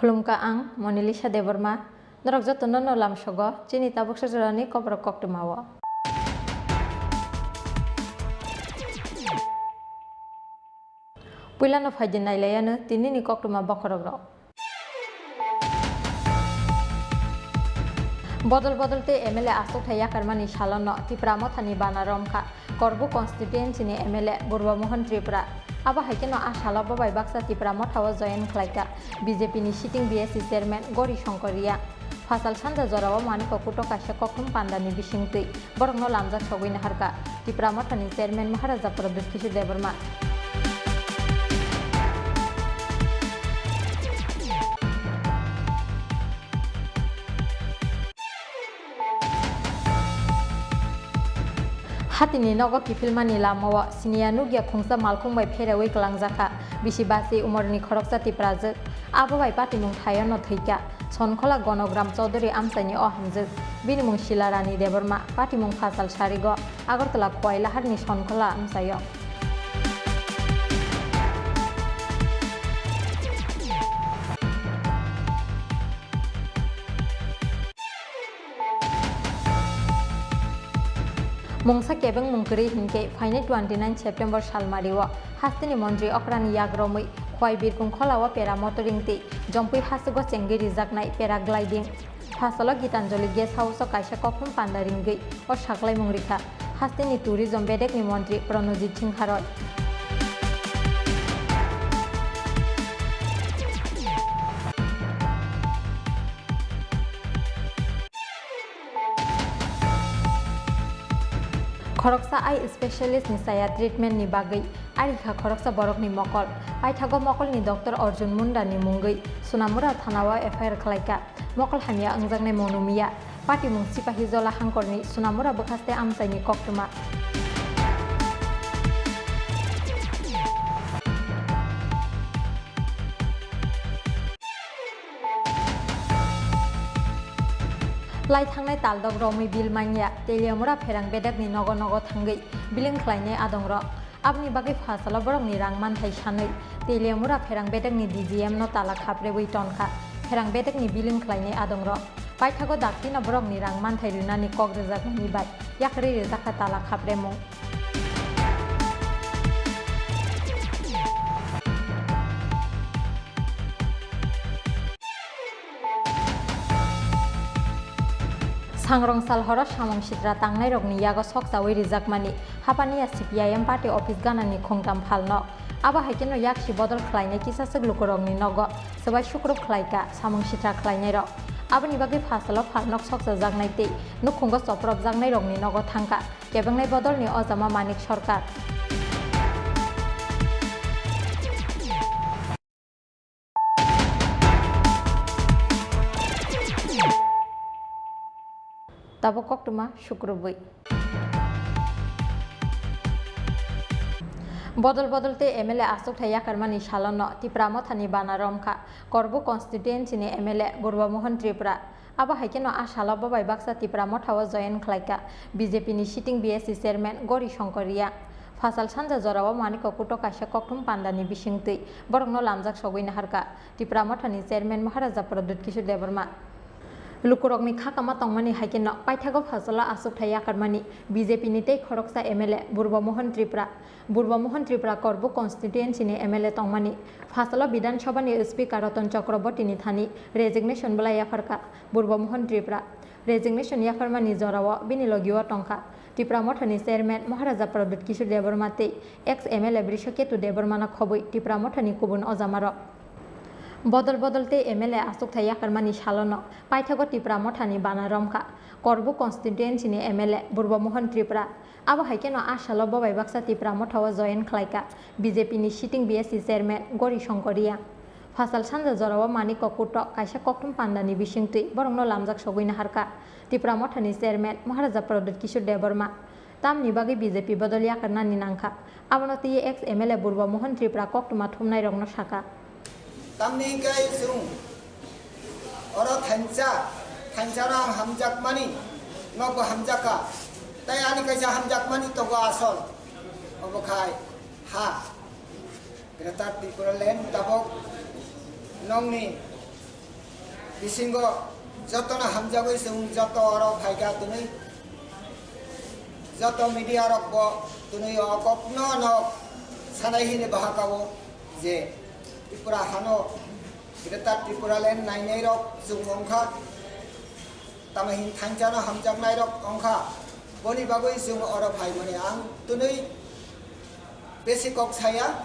Khulumka ang Monilisa Deborma, Norok Jotono no Lam Sogo, Chini Tabuk Sajorani Kobrok Koktumawa. Puilan of Hajin Nailayana, Tinini Koktuma Bokorogro. Bodol-bodolte MLA Asok Thaya Karmani Shalono, Tipramo Thani Banaromka, Korbu Constituency ni MLA Burba Mohan Tripura. Aba haikeno ashala babai baksa Tipramo Thawa join Klaika, BJP ni sitting BSC chairman Gori Shonkoria. Fasal Sanda Zorawa Maniko Kuto Kasha Kokum Pandani Bishingti, Borno Lamza Shogwin Harka, Tipramo Thani chairman Maharaja Prabhu Kishu Deborma. Hatini nogo kifilmani lamawa sinianu gya khungsa malkhung bai pherewi kalangjaka bisibasi umorni khoroksa tiprajak abo bai patimung thaya no theika sonkhola gonogram chaudhary amsaini ohamjak binimung shilarani deborma patimung fasal sarigo agartala koilaharni sonkhola amsayo Mungsa kebeng mungkiri hingke faine 29 September salmariwa hastini mondri okrani yagromui khoi birkung kholawa pera motoringti jompui hasugo chengi rijaknai paragliding fasalo gitanjali guest house kaisa kokhum pandaringi o saklai mungrika hastini tourism bedekni mantri Pranojit Singh Haroy Khoroksa eye specialist ni saya treatment ni bagai arikha khoroksa borok ni mokol paithago mokol ni Dr. Arjun Munda ni mungai Sunamura thanawa FIR khlaika mokol hamia angjangnai monumiya patimung sipahi jola hangkorni Sunamura bokhaste amsaini koktuma Lai thangnai taldok romi bil manya teliamura pherang bedak ni nogo thangai biling khlainai adongro abni bagi fasala borok ni rangman thai sanai teliamura pherang bedak ni DGM no tala khapre bui tonkha pherang bedak ni biling khlainai adongro paithago dakti na borok ni rangman thai runa ni kogrejak ni bai yakri rejaka tala khapre mung Sangrong salhoro samong sitra tangnai rokni yago soksawi rijakmani hapani CPIM party office ganani khongtam phalno aba haikeno yakshi bodol khlainai kisasek lukorokni nogo sabai shukrop khlaika samong sitra khlainai rok abani bagi fasalo phalnok soksa jagnai tei nukhungo soprop jagnai rokni nogo thangka kebengnai bodolni ojama manik sarkar Tabo koktuma syukrubui. Bodol-bodolte MLA Asok Thaya Karmani Shalono Tipramo Thani Banaromka Korbu Constituency ni MLA Burba Mohan Tripura Aba haikeno ashala babai baksa Tipramo Thawa join Klaika BJP ni sitting BSC chairman Gori Shonkoria Fasal Sanja Zorawa Maniko Kuto Kasha Koktum Pandani Bishingti Borokno Lamjak Shogwin Harka Tipramo Thani chairman Maharaja Prabhu Kishu Deborma Lukurokni khakama tongmani haikeno paithago fasala Asok Thaya Karmani BJP ni tei khoroksa MLA Burba Mohan Tripura Korbu Constituency ni MLA tongmani fasala Bidhan Sabha ni Speaker Ratan Chakraborty ni thani resignation bala yafarka Burba Mohan Tripura resignation yafarmani jorawa bini logiwa tongka Tripura mothani chairman Maharaja Prabhu Kishu Deborma tei ex MLA Brishaketu Debormana khobui Tripura mothani kubun ojamaro Bodol-bodolte MLA Asok Thaya Karmani Shalono paithago Tripura mothani banaromka Korbu Constituency ni MLA Burba Mohan Tripura abo haikeno ashalo babai baksa Tripura mothawa join khlaika BJP ni sitting BSC chairman Gori Shonkoria Fasal Sanja Zorawa Maniko Kuto kaisa koktum pandani bishingti borongno lamjak sogwina harka Tripura mothani chairman Maharaja Prabhu Kishu Deborma tamni bagi BJP bodol yakarna ni nangkha abono ti ex MLA Burba Mohan Tripura koktuma thumnai rokno saka Tamni kai sung oro thanjarang hamjak mani nogo hamjaka tai ani kaisa hamjak mani togo asol obokai ha Greta Tripura len tabok nongni bisingo joto na hamjagoi sung joto oro phaiga tunai joto media rok bo tunai okopno no sanai hine bahakawo je Tripura hano Greater Tripura land nainai rok sung ongkha tamahin thangchana hamjaknai rok ongkha boni bagoi sung oro phai mani ang tunai basic kok saya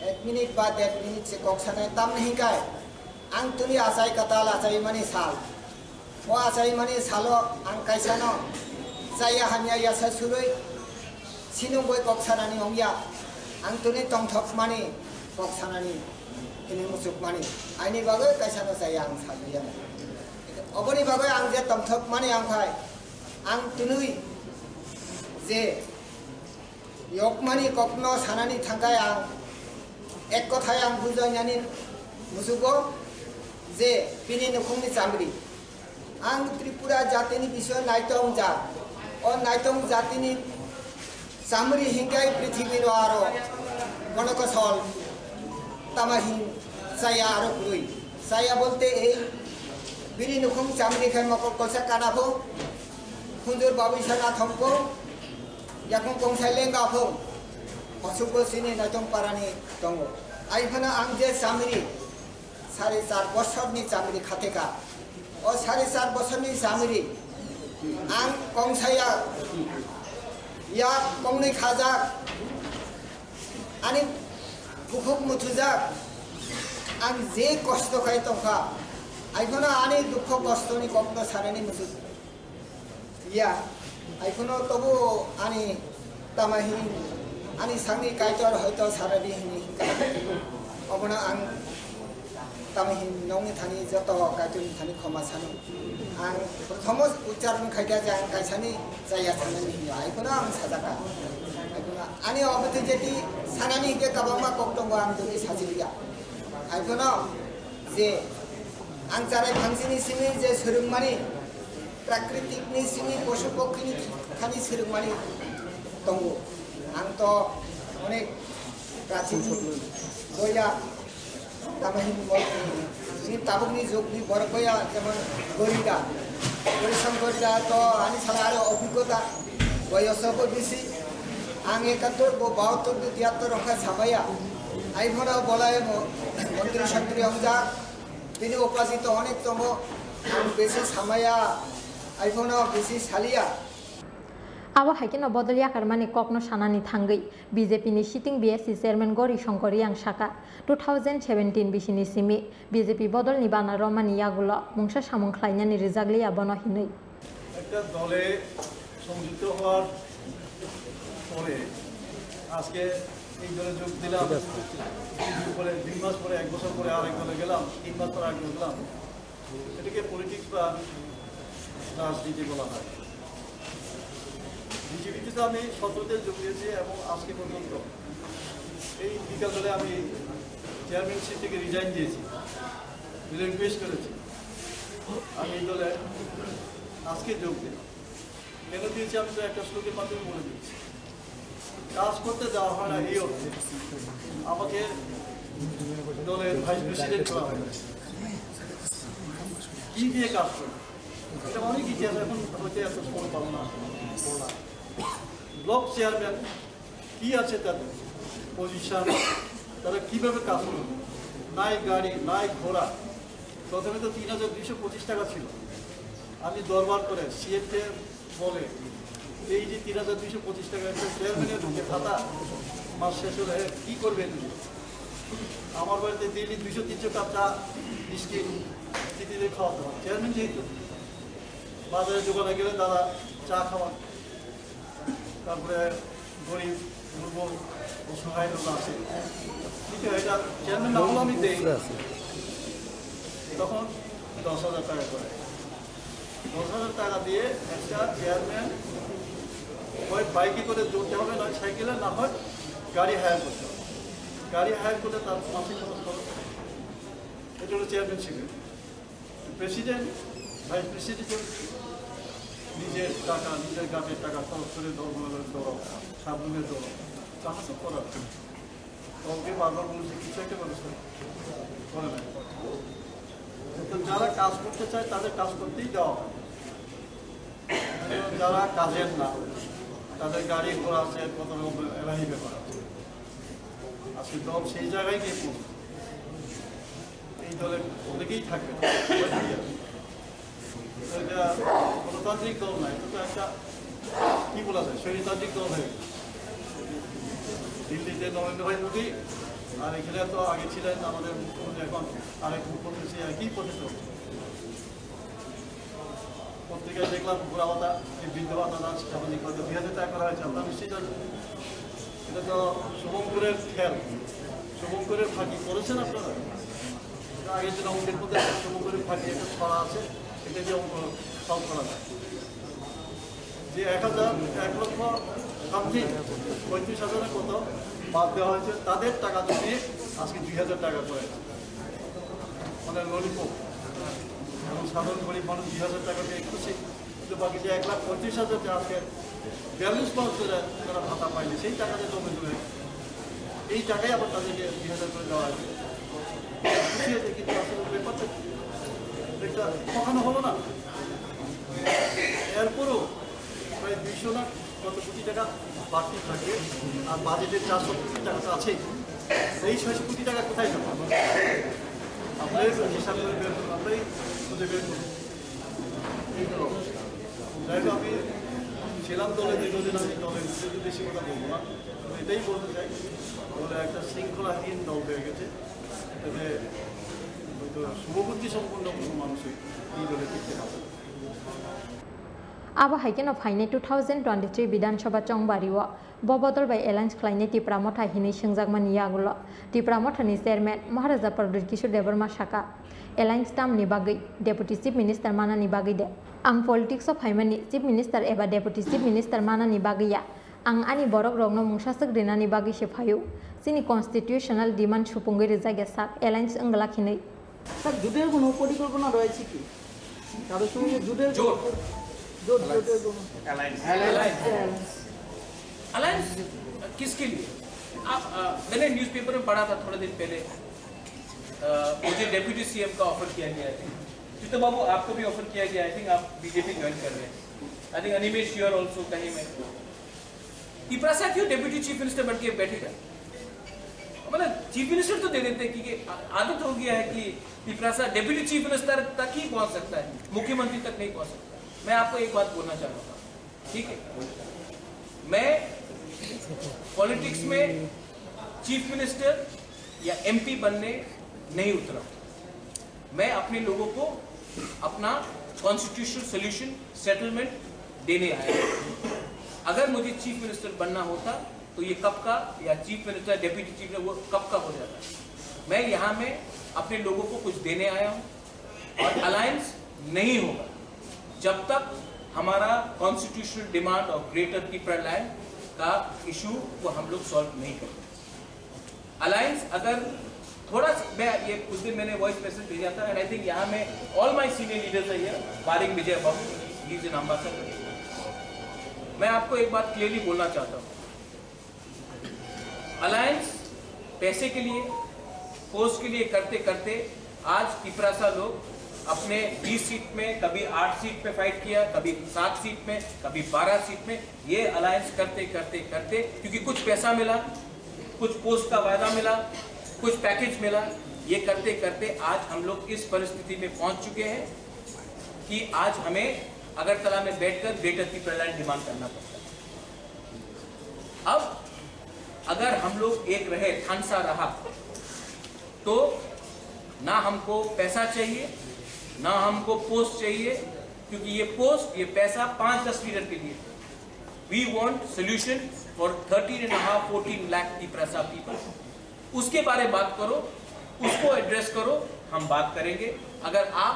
1 minute ba 1 minute se kok sanai tam nahi kai ang tuni asai katala asai mani sal o asai mani salo ang kaisano saya hanya ya sasurui sinung boy kok sanani ongya ang tuni tongthok mani kok sanani ini musuk mani aini bagai kaisano saya ang saluya oboni bagai ang je tongthok mani ang khai ang tunui je yok mani kokno sanani thangkai ang ek kothai ang bujanyani musuko যে পিনি নখংনি চামরি আং ত্রিপুরা জাতিনি বিষয় নাইতং জা ও নাইতং জাতিনি চামরি হিংকাই পৃথিবীর আরো গণকসল তামাহিন সায়া আরো কুই সায়া বলতে এই বিনি নখং চামরি খাই মকল কসা কানাফো খুন্দুর বাবিসানা থমকো ইয়াকং কংসাই লেঙ্গাফো অসুকো সিনি নাইতং পারানি দङ আইফানা আং যে চামরি 4.5 বছরনি চামরি খাতেকা ও 4.5 বছরনি চামরি আং কংসায়া ইয়া কংনি খাজা আনি বুকুক মুথুজা আং যে কষ্ট খাই তংখা আইখনো আনি দুঃখ কষ্টনি কপ্ন সারেনি মুথু ইয়া আইখনো তবু আনি তামাহি আনি সাংনি কাইতর হয়তো সারাদি হিনি অবনা আং তামিহিন নংনি থানি যত কাইতুন থানি ক্ষমা সানি আং প্রথম উচ্চারণ খাইয়া যে আং কাইসানি জায়গা সানানি হিয়া আইখনো আং সাজাকা আইখনো আনি অবধি যেটি সানানি হিকে কাবামা কক্তঙ্গ আং দুনি সাজিলিয়া আইখনো যে আং চারাই ফাংসিনি সিমি যে সরুংমানি প্রাকৃতিকনি সিমি পশু পক্ষিনি থানি সরুংমানি দङ আং তো অনেক প্রাচীন বইয়া তামাহিন ini tabungni jogni borkoya যেমন গরিদা পরিশ্রম গরিদা তো আনি ছাড়া আর অভিজ্ঞতা বয়সও বেশি আং 71 72 73 রক্ষা ছাবাইয়া আইফোনা বলায় মন্ত্রী সন্ত্রী অংজা তিনি উপাজিত অনেক তম বেশি ছামাইয়া আইফোনা বেশি সালিয়া আবো হাইকেন বদলিয়া কারমানি ককনো সানানি থাঙ্গই বিজেপি নি সিটিং বিএসসি চেয়ারম্যান গরি শঙ্করি আং শাখা 2017 বিশিনি সিমি বিজেপি বদল নি বানা রমানি ইয়াগুলো মুংসা সামং খাইনানি রিজাগলি আবনো হিনই একটা দলে সংযুক্ত হওয়ার পরে আজকে এই দলে যোগ দিলাম পরে 2 মাস পরে 1 বছর পরে আরেক দলে গেলাম 3 মাস পরে আরেক দলে গেলাম এটাকে পলিটিক্স বা রাজনীতি বলা হয় বিজেপিতে তো আমি 17তে যোগ দিয়েছি এবং আজকে পর্যন্ত এই বিকাল দলে আমি চেয়ারম্যানশিপ থেকে রিজাইন দিয়েছি রিকোয়েস্ট করেছি আমি এই দলে আজকে যোগ দিই কেন দিয়েছি আমি তো একটা শ্লোকের মাধ্যমে বলে দিয়েছি কাজ করতে যাওয়া হয় না এই অর্থে আমাকে দলের ভাইস প্রেসিডেন্ট করা হয় কি দিয়ে কাজ করে এটা অনেক ইতিহাস এখন হয়তো এত সময় পাবো না ব্লক চেয়ারম্যান কি আছে তাদের পজিশন তারা কীভাবে কাজ করবে নাই গাড়ি নাই ঘোড়া প্রথমে তো 3225 টাকা ছিল আমি দরবার করে সিএফকে বলে এই যে 3225 টাকা চেয়ারম্যানের খাতা মাস শেষ হলে কী করবে আমার বাড়িতে ডেইলি 200-300 কাপ চা বিস্কিট দিদিতে খাওয়াতে হয় চেয়ারম্যান যেহেতু বাজারে দোকানে গেলে দাদা চা খাওয়ান তারপরে গরিব দুর্বল অসহায় লোক আছে ঠিক আছে এটা চেয়ারম্যান না হলে আমি দেই তখন 10,000 টাকা করে 10,000 টাকা দিয়ে একটা চেয়ারম্যান ওই বাইকে করে দৌড়তে হবে নয় সাইকেলে না হয় গাড়ি হায়ার করতে হবে গাড়ি হায়ার করলে তার মাসিক খরচ খরচ এটা হলো চেয়ারম্যানশিপে প্রেসিডেন্ট ভাইস প্রেসিডেন্ট নিজের টাকা নিজের গাছের টাকা খরচ করে দলগুলোর দৌড়াও সাবরুমের দৌড়াও তাহা সব করার দলকে বারবার বলছে কিছু একটা ব্যবস্থা করে না তো যারা কাজ করতে চায় তাদের কাজ করতেই দেওয়া হয়। যারা কাজের না, তাদের গাড়ি ঘোড়া আছে, কত রকম এলাহি ব্যাপার আছে। আজকে দল সেই জায়গায় গিয়ে পড়বে, এই দলে অনেকেই থাকবে। এটা গণতান্ত্রিক দল নয়, এটা তো একটা কি বলা যায় স্বৈরতান্ত্রিক দল হয়ে গেছে। দিল্লিতে নরেন্দ্র ভাই মোদী, আর এখানে তো আগে ছিলেন আমাদের মুখ্যমন্ত্রী, এখন আরেক মুখ্যমন্ত্রী সে একই পথে। পত্রিকায় দেখলাম বুড়া ভাতা, এই বৃদ্ধ ভাতা না সামাজিক ভাতা 2000 টাকা করা হয়েছে। আপনারা নিশ্চয়ই জানেন, এটা তো শুভঙ্করের খেয়াল, শুভঙ্করের ফাঁকি করেছেন আপনারা। আগের যে অঙ্কের মধ্যে শুভঙ্করের ফাঁকি একটা ছড়া আছে, এটা দিয়ে অঙ্ক সলভ করা যায়। যে 1 লক্ষ সামথিং 35,000 কত বাদ দেওয়া হয়েছে, তাদের টাকা দিয়ে আজকে 2000 টাকা করেছে, মানে ললিপপ। এবং সাধারণ গরিব মানুষ 2000 টাকা দিয়ে খুশি, কিন্তু বাকি যে 1,35,000 আজকে 42 মাস ধরে তারা ভাতা পায়নি, সেই টাকাতে জমে জমে এই টাকাই আবার তাদেরকে 2000 করে দেওয়া হয়েছে। খুশি হয়েছে, কিন্তু আসলে ব্যাপারটা একটা কখনো হলো না। এরপরও প্রায় 200 না কত কোটি টাকা বাড়তি থাকে, আর বাজেটের 400 কোটি টাকা তো আছেই। এই 600 কোটি টাকা কোথায় যাবে? আপনারাই হিসাব করে বের করুন, আমরাই খুঁজে বের করুন। এই তো যাই হোক, আমি ছিলাম দলে দীর্ঘদিন, আমি দলের বেশি কথা বলবো না, এটাই বলতে চাই, দলে একটা শৃঙ্খলাহীন দল হয়ে গেছে। তবে হয়তো শুভবুদ্ধি সম্পন্ন কোনো মানুষই এই দলে টিকতে পারবে। Aba haikeno phaine 2023 Bidansabha Chongbario Bobodol by Alliance Kleine Tipramotha hini shingjagmani yagulo Tipramothani chairman Maharaja Pradut Kishore Debarma Shaka Alliance Tam ni bagai Deputy Chief Minister mana ni bagai de ang politics of haimani Chief Minister eba Deputy Chief Minister mana ni bagai ya ang ani borok rogno mungsasak rinani bagai se phayu sini constitutional demand supungoi rejaga sak Alliance angla khinei sir জুটের কোনো পরিকল্পনা রয়েছে কি তাদের সঙ্গে জুটের alliance किसके लिए? आप मैंने न्यूज़पेपर में पढ़ा था थोड़े दिन पहले, मुझे डेप्यूटी सीएम का ऑफर किया गया है। चित्तो बाबू आपको भी ऑफर किया गया, आई थिंक आप बीजेपी ज्वाइन कर रहे हैं। I think Animesh you are also कहीं में। तिपरासा क्यों डेप्यूटी चीफ मिनिस्टर बन के बैठेगा? मतलब चीफ मिनिस्टर तो दे देते हैं, क्योंकि आदत हो गया है कि तिपरासा डेप्यूटी चीफ मिनिस्टर तक ही पहुंच सकता है, मुख्यमंत्री तक नहीं पहुंच सकता। मैं आपको एक बात बोलना चाहूँगा, ठीक है, मैं पॉलिटिक्स में चीफ मिनिस्टर या एमपी बनने नहीं उतरा। मैं अपने लोगों को अपना कॉन्स्टिट्यूशनल सॉल्यूशन सेटलमेंट देने आया। अगर मुझे चीफ मिनिस्टर बनना होता तो ये कब का, या chief minister deputy chief minister वो कब का हो जाता। मैं यहाँ में अपने लोगों को कुछ देने आया हूँ, और अलायंस नहीं होगा जब तक हमारा कॉन्स्टिट्यूशनल डिमांड और ग्रेटर पीपल लैंड का इशू को हम लोग सॉल्व नहीं करते। अलायंस अगर थोड़ा, मैं ये उस दिन मैंने वॉइस मैसेज भेजा था, एंड आई थिंक यहाँ में ऑल माय सीनियर लीडर्स है here, barring Vijay Babu, he is an ambassador. मैं आपको एक बात क्लियरली बोलना चाहता हूँ, अलायंस पैसे के लिए, पोस्ट के लिए करते करते आज तिपरासा लोग अपने 20 सीट में, कभी 8 सीट पे फाइट किया, कभी 7 सीट में, कभी 12 सीट में, ये अलायंस करते करते करते, क्योंकि कुछ पैसा मिला, कुछ पोस्ट का वायदा मिला, कुछ पैकेज मिला, ये करते करते आज हम लोग इस परिस्थिति में पहुंच चुके हैं कि आज हमें अगरतला में बैठकर ग्रेटर पीपल लैंड डिमांड करना पड़ता है। अब अगर हम लोग एक रहे, ठानसा रहा, तो ना हमको पैसा चाहिए, ना हमको पोस्ट चाहिए, क्योंकि ये पोस्ट, ये पैसा 5-10 लीडर के लिए। We want solution for 13.5-14 lakh Tiprasa people. उसके बारे में बात करो, उसको एड्रेस करो, हम बात करेंगे। अगर आप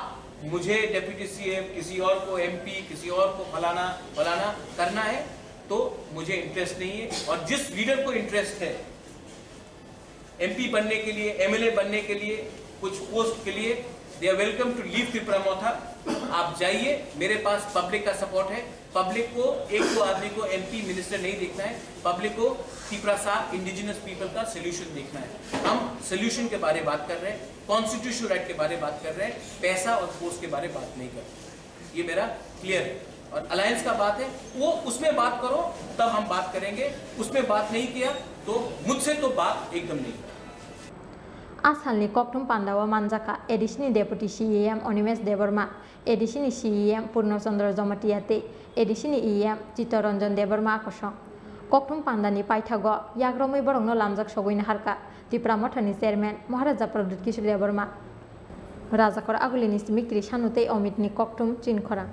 मुझे डेप्यूटी सीएम, किसी और को एमपी, किसी और को फलाना फलाना करना है, तो मुझे इंटरेस्ट नहीं है। और जिस लीडर को इंटरेस्ट है एमपी बनने के लिए, एमएलए बनने के लिए, कुछ पोस्ट के लिए, they are welcome to leave Tipra Motha. आप जाइए, मेरे पास पब्लिक का सपोर्ट है। पब्लिक को एक दो आदमी को MP मिनिस्टर नहीं देखना है, पब्लिक को तिपरासा इंडिजिनस पीपल का सोल्यूशन देखना है। हम सोल्यूशन के बारे में बात कर रहे हैं, कॉन्स्टिट्यूशनल राइट के बारे में बात कर रहे हैं, पैसा और पोस्ट के बारे में बात नहीं कर रहे। ये मेरा क्लियर है। और अलायंस का बात है, वो उसमें बात करो तब हम बात करेंगे, उसमें बात नहीं किया तो मुझसे तो बात एकदम नहीं। आसामनि कक्टुम पान्डावा मानजाका additional deputy CEM Animesh Debbarma, additional CEM Purnachandra जमतियाते, एडिशनल EM चित्तरंजन देबर्मा आकर्षण कक्टुम पान्डानि पाइथागो याग्रमै बरंनो लामजाक सगैनो हारका तिप्रामथनि चेयरमैन महाराजा प्रदुत किशोर देबर्मा राजाकर आगुलिनि सिमिक्रि सानुते अमितनि कक्टुम चिनखरा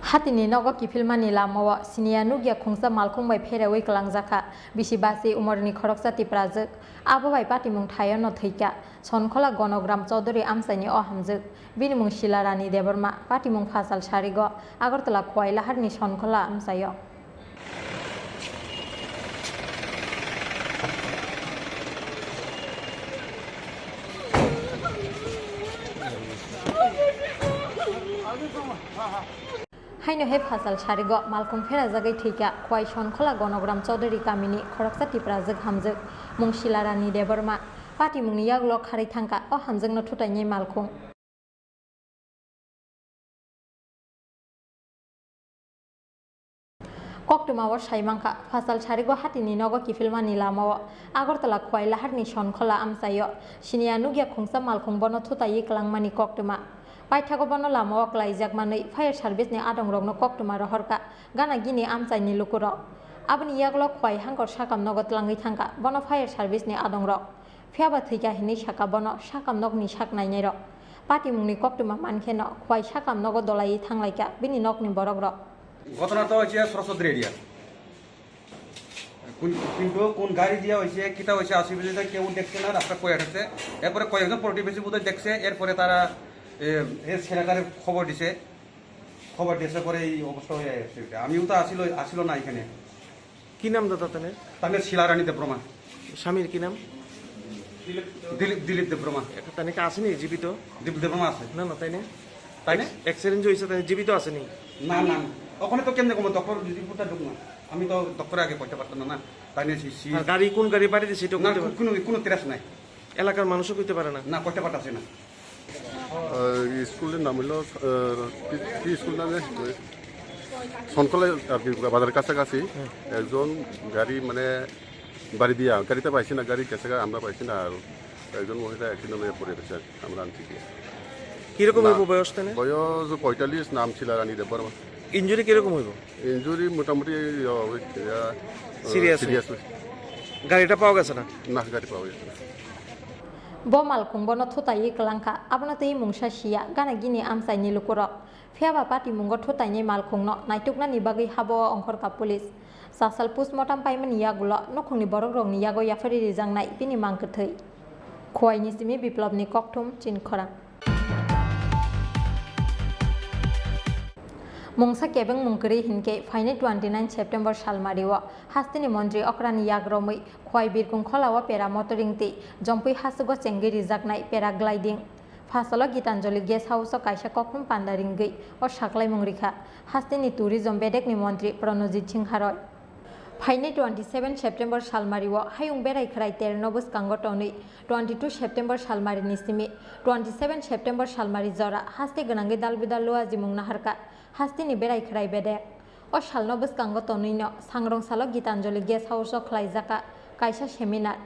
हातिनि नगो किफिलमानि लामाव सिनिया नुगिया खुंसा मालखुंबाय फेरेवै कलांजाखा बिसिबासि उमरनि खरकसा तिप्राजोक आबोबाय पाटिमुं थायन थैका सनखला गणग्राम चौधुरी आमसाइनि अहामजोक बिनिमुं शिला रानी देबर्मा पाटिमुं फासाल सारिग आगरतला खवाइलाहारनि सनखला आमसायो हाइनो हे फासाल सारिग मालकुं फेरा जागै थैका खवाइ सनखला गणग्राम चौधुरी गामिनि खरकसा तिप्राजोक हामजोक मुं शिला रानी देबर्मा पाटिमुंनि यागल खारै थांका अ हामजोंनो थुटाइनि मालकुं कक्टुमाव साइमांखा फासाल सारिग हातिनि नगो किफिलमानि लामाव आगरतला खवाइलाहारनि सनखला आमसायो सिनिया नुगिया खुंसा मालकुं बनो थुटाइ क्लांमानि कक्टुमा पाइथागो बनो लामाव क्लाइजाकमानै फायर सार्भिसनि आदंरगनो कक्टुमा रहरका गाना गिनि आमसाइनि लुकुर आबनि यागल खवाइ हांकर साकाम नगो tlangै थांका बनो फायर सार्भिसनि आदंरग फियाबा थैका हिनै साका बनो साकाम नगनि साकनायनाय र पाटिमुंनि कक्टुमा मानखेनो खवाइ साकाम नगो दलायै थांलायका बिनि नगनि बरगर ঘটনাটা হচ্ছে সরস্বতী এরিয়া কিন্তু কোন গাড়ি দিয়া হয়েছে কিতা হয়েছে আশেপাশে কেউ দেখছে না রাস্তা কয়ে থাকছে এরপরে কয়েকজন প্রতিবেশী বোধহয় দেখছে এরপরে তারা এর ছেলেটারে খবর দিয়েছে পরে এই অবস্থা হয়ে গেছে আমিও তো আসিল না এখানে কি নাম দাদা তাদের তাদের শিলারানী দেবরমা স্বামীর কি নাম দিলীপ দেবরমা তাকে আসেনি জীবিত দিলীপ দেবরমা আছে না না তাই না তাই না অ্যাক্সিডেন্ট হয়েছে তাই জীবিত আসেনি না না ওখানে তো কেমনে কমো ডক্টর রিপোর্টটা ঢুক না আমি তো ডক্টরে আগে কইতে পারতাম না তাই নিয়ে গাড়ি কোন গাড়ি বাড়িতে সেটা কোনো ত্রাস নাই এলাকার মানুষও কইতে পারে না না কইতে পারতাছে না স্কুলের নাম হলো কি স্কুল নামে সনকলা আর কি বাজারের কাছাকাছি একজন গাড়ি মানে বাড়ি দিয়া গাড়িতে পাইছি না গাড়ি গেছে আমরা পাইছি না আর একজন মহিলা অ্যাক্সিডেন্ট হয়ে পড়ে গেছে আমরা আনছি কিরকম হইব বয়স তানে বয়স 45 নাম ছিল রানী দেববর্মা ইনজুরি কিরকম হইব ইনজুরি মোটামুটি সিরিয়াস গাড়িটা পাওয়া গেছে না না গাড়ি পাওয়া গেছে bo malkung bono thutai klangka abona tei mungsa sia gana gini amsai ni lukuro phiaba pati mungo thutai ni malkung no naitukna ni bagai habo ongkhor ka police sasal postmortem paiman yagulo nokhungni borok rong ni yago yafari rijangnai bini mangkthei khoi ni simi biplop ni kokthum chinkhora Mungsa kebeng mungkiri hinke faine 29 September salmariwa hastini mantri okrani yagromui khwai birkung kholawa pera motoringti jompui hasugo chengi rijaknai paragliding fasalo gitanjali guest house kaisa kokrum pandaringai o saklai mungrikha hastini tourism bedekni mantri Pranojit Singh Haroi फाइने 27 September सालमारिव हायुं बेराय खराय तेरनबुस कांगटoni 22 September सालमारि निसिमि 27 September सालमारि जरा हास्ते गनांगे दालबिदाल लुआजि मुंगना हारका हास्तिनि बेराय खराय बेदे ओ सालनबुस कांगटoni न सांग्रंसालो Geetanjali guest house खलायजाका कायसा seminar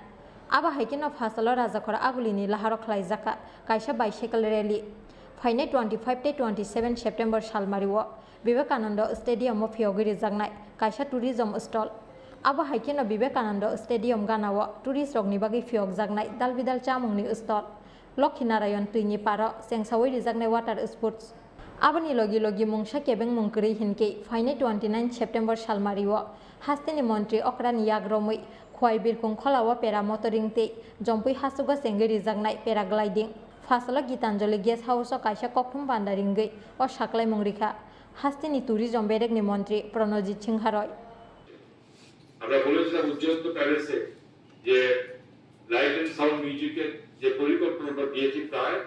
आबा हाइकेनो फासालो राजाखर आगुलिनि लाहारो खलायजाका कायसा bicycle rally फाइने 25 ते 27 September सालमारिव विवेकानंद स्टेडियम फियोगिरि जागनाय कायसा टूरिज्म स्टल आबो हाइकेनो विवेकानंद स्टेडियम गानाव टूरिस्ट रगनि बागै फियोग जागनाय दालबिदाल चामुंनि स्टल लक्ष्मीनारायण तुइनि पार सेंसावै रिजागनाय वाटार स्पोर्ट्स आबनि लगी लगी मुंसा केबें मुंकरि हिनके फाइने 29 सेप्टेम्बर सालमारिव हास्तेनि मन्त्रि अक्रानि याग्रमै खवाइ बिरकुं खलाव पेरा मोटरिंते Jampui हासुगो सेंगे रिजागनाय paragliding फासलो Geetanjali guest house कायसा कक्थुम बान्दारिंगै ओ साक्लाय मुंग्रिखा हास्तिनि टूरिज्म बेरेकनि मन्त्रि प्रणजित सिंह हारय আমরা বলেছিলাম উজ্জ্বল প্যালেসে যে লাইট এন্ড সাউন্ড মিউজিকের যে পরিকল্পনাটা দিয়েছি প্রায়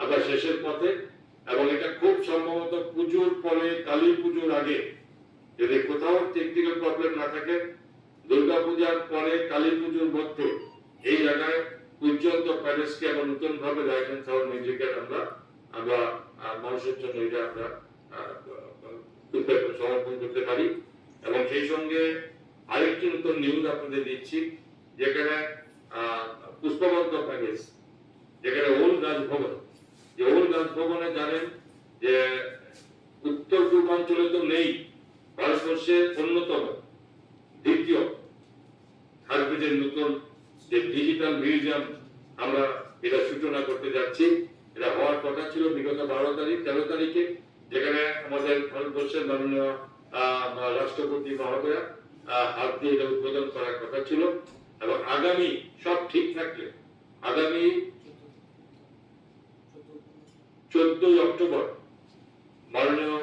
আমরা শেষের পথে, এবং এটা খুব সম্ভবত পুজোর পরে, কালী পুজোর আগে, যদি কোথাও টেকনিক্যাল প্রবলেম না থাকে, দুর্গা পূজার পরে কালী পুজোর মধ্যে এই জায়গায় পর্যন্ত প্যালেসকে এবং নতুন ভাবে লাইট এন্ড সাউন্ড মিউজিকের আমরা মানুষের জন্য এটা আমরা সমর্পণ করতে পারি। এবং সেই সঙ্গে আরেকটি নতুন নিউজ আপনাদের দিচ্ছি, যেখানে পুষ্পবদ্ধ প্যালেস, যেখানে ওল্ড রাজভবন, যে ওল্ড রাজভবনে জানেন যে উত্তর পূর্বাঞ্চলে তো নেই, ভারতবর্ষের অন্যতম দ্বিতীয় হারবেজের নতুন যে ডিজিটাল মিউজিয়াম আমরা এটা সূচনা করতে যাচ্ছি। এটা হওয়ার কথা ছিল বিগত 13 তারিখে, যেখানে আমাদের ভারতবর্ষের মাননীয় রাষ্ট্রপতি মহোদয়া হাত দিয়ে এটা উদ্বোধন করার কথা ছিল। এবং আগামী সব ঠিক থাকলে আগামী 14 অক্টোবর মাননীয়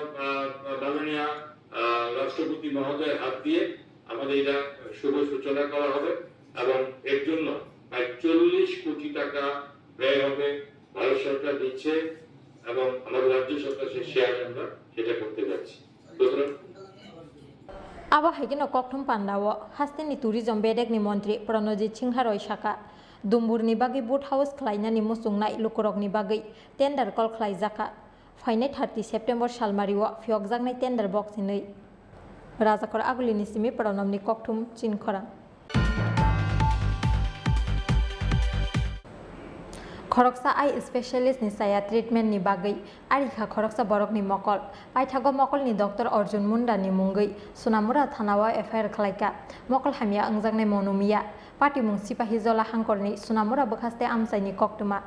রাষ্ট্রপতি মহোদয়ের হাত দিয়ে আমাদের এটা শুভ সূচনা করা হবে, এবং এর জন্য প্রায় 40 কোটি টাকা ব্যয় হবে, ভারত সরকার দিচ্ছে এবং আমাদের রাজ্য সরকার সে শেয়ার আমরা সেটা করতে যাচ্ছি। Aba haigino kokthum pandawo hastini tourism bedekni mantri Pranojit Singha Roy Saka Dumburni bagi boat house khlainani musungnai lukurokni bagi tender call khlaijaka fainai 30 September salmariwo phiokjaknai tender box inei Rajakor agulini simi Pranomni kokthum chinkhora Khoroksa eye specialist ni saya treatment ni bagai arikha khoroksa borok ni mokol paithago mokol ni Dr. Arjun Munda ni mungai Sunamura thanawa FIR khlaika mokol hamia angjangnai monumiya party mung sipahi jola hangkor ni Sunamura bokhaste amsai ni koktuma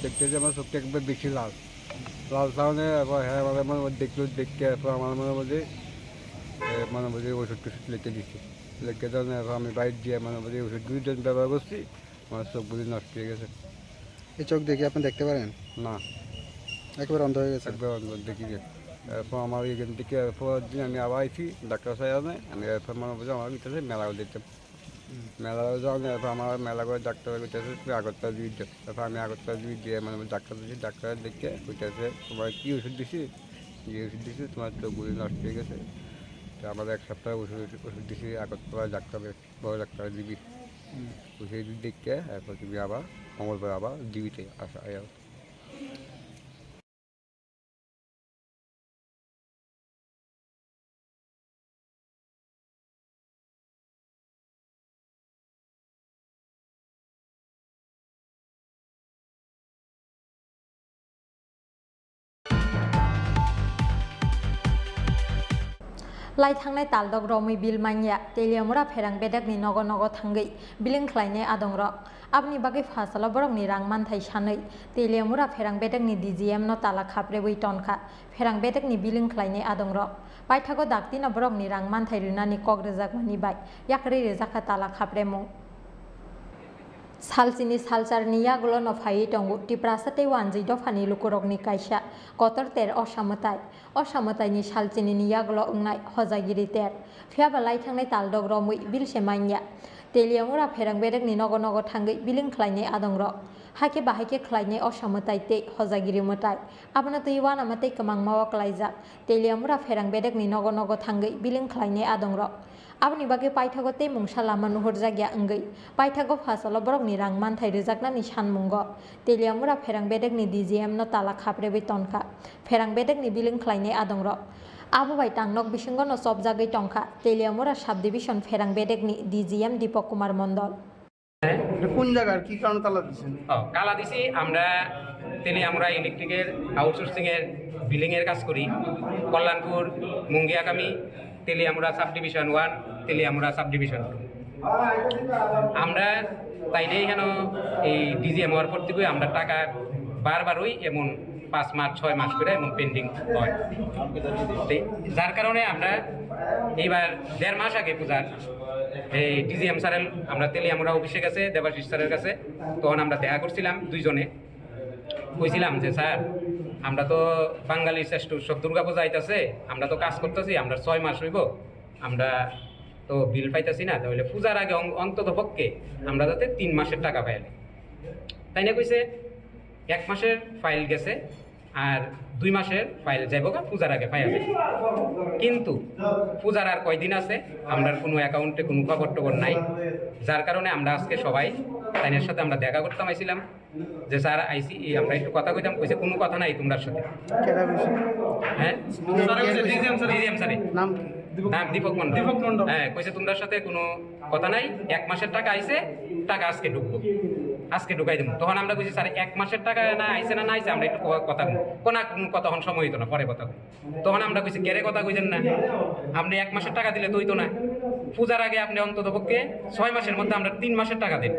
দেখতে যে আমার চোখটা একবার বেশি লাল লাল তাহলে হ্যাঁ আমার দেখলো দেখতে আমার মনে মধ্যে ওষুধ টষুধ লিখে দিচ্ছে লিখে দেওয়া আমি বাইরে দিয়ে মানে মধ্যে ওষুধ 2 দিন ব্যবহার করছি আমার চোখ বুঝি নষ্ট হয়ে গেছে। এই চোখ দেখে আপনি দেখতে পারেন না, একবার অন্ধ হয়ে গেছে, একবার অন্ধ দেখি যে এরপর আমার এখান থেকে দিন আমি আবার আইছি ডাক্তার সাহেব আমি এরপর মনে বলছি আমার ভিতরে মেলাও দেখতাম মেলা যখন এরপর আমার মেলা করে ডাক্তার কইতেছে তুমি আগরতলা দিয়ে দিতে, তারপর আমি আগরতলা দিয়ে মানে ডাক্তার দিচ্ছি, ডাক্তার দেখে কইতেছে তোমার কী ওষুধ দিছি, যে ওষুধ দিছি তোমার চোখ বুঝি নষ্ট হয়ে গেছে। তো আমাদের 1 সপ্তাহ ওষুধ দিছি আগরতলা ডাক্তারের বড় ডাক্তার দিবি ওষুধ দেখে এরপর তুমি আবার মঙ্গলবার আবার দিবিতে আসা। Lai thangnai taldok romi bil manya teliamura pherang bedak ni nogo nogo thangai biling khlainai adongro abni bagi phasala borok ni rangman thai sanai teliamura pherang bedak ni DGM no tala khapre bui tonkha pherang bedak ni biling khlainai adongro paithago dakti na borok ni rangman thai rinani kogrejak mani bai yakri rejakha tala khapre mung Salsini salsar niya gulo no phai tongu tiprasate wanjai dofani lukurokni kaisa kotor ter osamatai ni salsini niya gulo ungnai hojagiri ter phiaba lai thangnai taldok romui bil semanya Teliamura फेरंग बेरेक नि नग नग थांगै बिलिं ख्लायनाय आदंर हाके बाहायके ख्लायनाय असामतायते हजागिरि मताय आबना तैवा नामाते कमां मावा क्लायजाक तेलियामुरा फेरंग बेरेक नि नग नग थांगै बिलिं ख्लायनाय आदंर आबनि बागे पाइथागते मुंसा लामा नुहुर जागिया अंगै पाइथागो फासल बरक नि रां मानथाय रिजाकना नि सानमुंग तेलियामुरा फेरंग बेरेक नि DGM न ताला खाप्रेबै तनखा फेरंग बेरेक नि बिलिं ख्लायनाय आदंर आबुबाय टांनक बिसिंग न सब जागै टंखा तेलियामुरा साब डिविजन फेरंग बेरेक नि DGM दीपक कुमार मंडल কোন জায়গার কি কারণে তালা দিচ্ছেন? কালা দিছি আমরা তেলিয়ামুরা ইলেকট্রিকের আউটসোর্সিং এর বিলিং এর কাজ করি কল্যাণপুর মুঙ্গিয়াকামি Teliamura subdivision 1 Teliamura subdivision 2 আমরা তাইলে কেন এই ডিজিএম হওয়ার পর থেকে আমরা টাকা বারবারই এমন 5 মাস 6 মাস করে এমন পেন্ডিং হয় যার কারণে আমরা এইবার 1.5 মাস আগে পূজার এই ডিজিএম স্যারের আমরা তেলিয়ামুরা অফিসে গেছে দেবাশিস স্যারের কাছে তখন আমরা দেখা করছিলাম দুইজনে কইছিলাম যে স্যার আমরা তো বাঙালির শ্রেষ্ঠ উৎসব দুর্গাপূজা আইতাছে আমরা তো কাজ করতেছি আমরা 6 মাস হইব আমরা তো বিল পাইতাছি না তাহলে পূজার আগে অন্তত পক্ষে আমরা যাতে 3 মাসের টাকা পাইলে তাই না কইছে 1 মাসের ফাইল গেছে আর 2 মাসের ফাইল যাইব পূজার আগে পাইয়া যাবে কিন্তু পূজার আর কয়দিন আছে আমরা কোনো অ্যাকাউন্টে কোনো খবর টবর নাই যার কারণে আমরা আজকে সবাই তাইনের সাথে আমরা দেখা করতাম আইছিলাম যে স্যার আইসি আমরা একটু কথা কইতাম কইছে কোনো কথা নাই তোমার সাথে হ্যাঁ ডিজিএম স্যার নাম দীপক মন্ডল হ্যাঁ কইছে তোমার সাথে কোনো কথা নাই 1 মাসের টাকা আইছে টাকা আজকে ঢুকবো আজকে ঢুকাই দেবো তখন আমরা কইছি স্যার 1 মাসের টাকা না আইছে না আইছে আমরা একটু কথা কোনো কথা হন সময় হইতো না পরে কথা তখন আমরা কইছি কেরে কথা কইছেন না আপনি 1 মাসের টাকা দিলে তো হইতো না পূজার আগে আপনি অন্তত পক্ষে 6 মাসের মধ্যে আমরা 3 মাসের টাকা দেন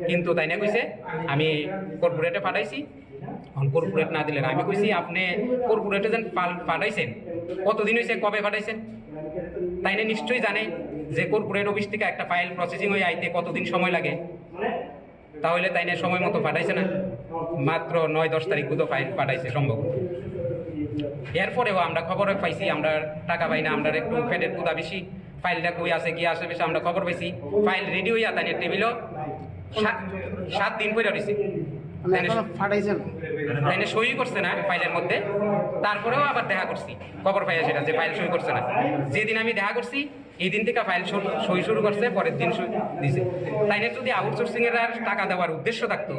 কিন্তু তাই না কইছে আমি কর্পোরেটে পাঠাইছি কর্পোরেট না দিলেন আমি কইছি আপনি কর্পোরেটে যেন পাঠাইছেন কতদিন হয়েছে কবে পাঠাইছেন তাই না নিশ্চয়ই জানে যে কর্পোরেট অফিস থেকে একটা ফাইল প্রসেসিং হয়ে আইতে কতদিন সময় লাগে তাহলে তাই না সময় মতো পাঠাইছে না মাত্র 9-10 তারিখ বুধ ফাইল পাঠাইছে সম্ভব এরপরেও আমরা খবরে পাইছি আমরা টাকা পাই না আমরা একটু পেটের ক্ষুধা বেশি ফাইলটা কই আছে কি আসে বেশি আমরা খবর পাইছি ফাইল রেডি হইয়া তাই টেবিলও 7 দিন পরে রয়েছে তাইনে সই করছে না ফাইলের মধ্যে তারপরেও আবার দেখা করছি খবর পাইয়া সেটা যে ফাইল সই করছে না যেদিন আমি দেখা করছি এই দিন থেকে ফাইল সই শুরু করছে পরের দিন সই দিছে তাইনে যদি আউটসোর্সিং এর আর টাকা দেওয়ার উদ্দেশ্য থাকতো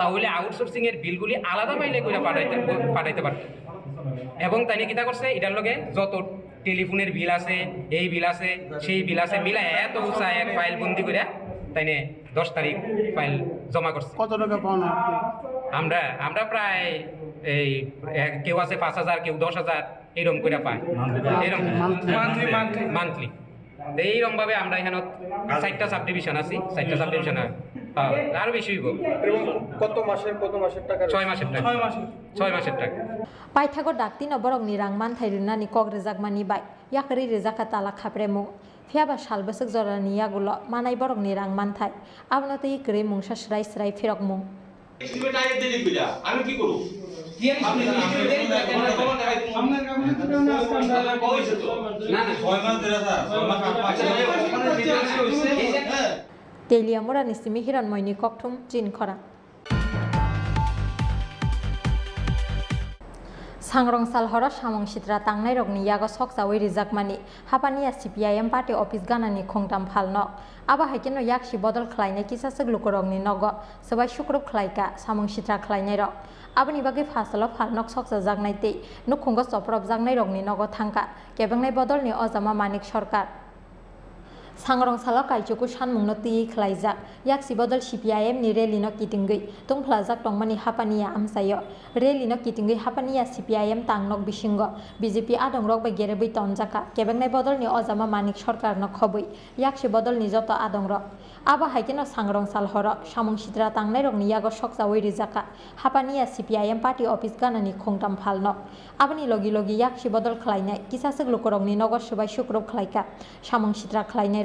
তাহলে আউটসোর্সিং এর বিলগুলি আলাদা ফাইলে করে পাঠাইতে পারতো এবং তাইনে কিতা করছে এটার লগে যত টেলিফোনের বিল আছে এই বিল আছে সেই বিল আছে মিলাই এত উঁচা এক ফাইল বন্দি করে তাইনে 10 তারিখ ফাইল জমা করছে কত টাকা পান আমরা প্রায় এই কেউ আছে 5,000 কেউ 10,000 এরকম করে পায় এরকম মান্থলি এইরকম ভাবে আমরা এখানে 4টা সাব ডিভিশন আছি 4টা সাব ডিভিশন আরো বেশি হইব কত মাসের টাকা 6 মাসের টাকা 6 মাসের টাকা পাইথাগো ডাকতি নবরক नि रां मानथाय रिनानि कग रेजाकमानि बाय याकरि रेजाका ताला खाप्रेमु फियाबा सालबसक जरानि यागुल मानाय बरक नि रां मानथाय आबनते इकरे मुंसा स्राय स्राय फिरक मुं এস্টিমেট আগে দেরি কইরা আমি কি করব আপনি দেরি করে সামনের কাগজে তো না কইছে তো না 6 মাস ধরে স্যার 6 মাস আচ্ছা ওখানে ডিটেইলস হইছে तेलियामुरा निसिमि हिरनमयनि ककथुम चिन खरा सांग्रं सालहर सामं सित्रा तांनाय रगनि यागो सकसावै रिजाकमानि हापानिया CPIM पार्टी अफिस गानानि खोंताम फालनो आबा हाइकेनो याकसि बदल खलायनाय किसासक लुकरगनि नग सबाय शुक्रब खलायका सामं सित्रा खलायनाय रग आबनि बागै फासलो फालनक सकसा जागनाय ते नुखुंग सप्रब जागनाय रगनि नग थांका केबंनाय बदलनि अजामा मानिक सरकार सांग्रं साल कायचुकु सानमुंनो तियै खलायजाक याकसि बदल CPIM नि रेलिनो किटिंगै तंफ्लाजाक टंमानि हापानिया आमसायो रेलिनो किटिंगै हापानिया CPIM तांनक बिसिंग BJP आदंरक बै गेरेबै तनजाका केबंनाय बदलनि अजामा मानिक सरकारनो खबै याकसि बदलनि जत आदंरक आबा हाइकेनो सांग्रं सालहर सामं सित्रा तांनाय रगनि यागो सकसावै रिजाका हापानिया CPIM पार्टी अफिस गानानि खोंताम फालनो आबनि लगी लगी याकसि बदल खलायनाय किसासक लुकरगनि नगर सबाय शुक्रब खलायका सामं सित्रा खलायनाय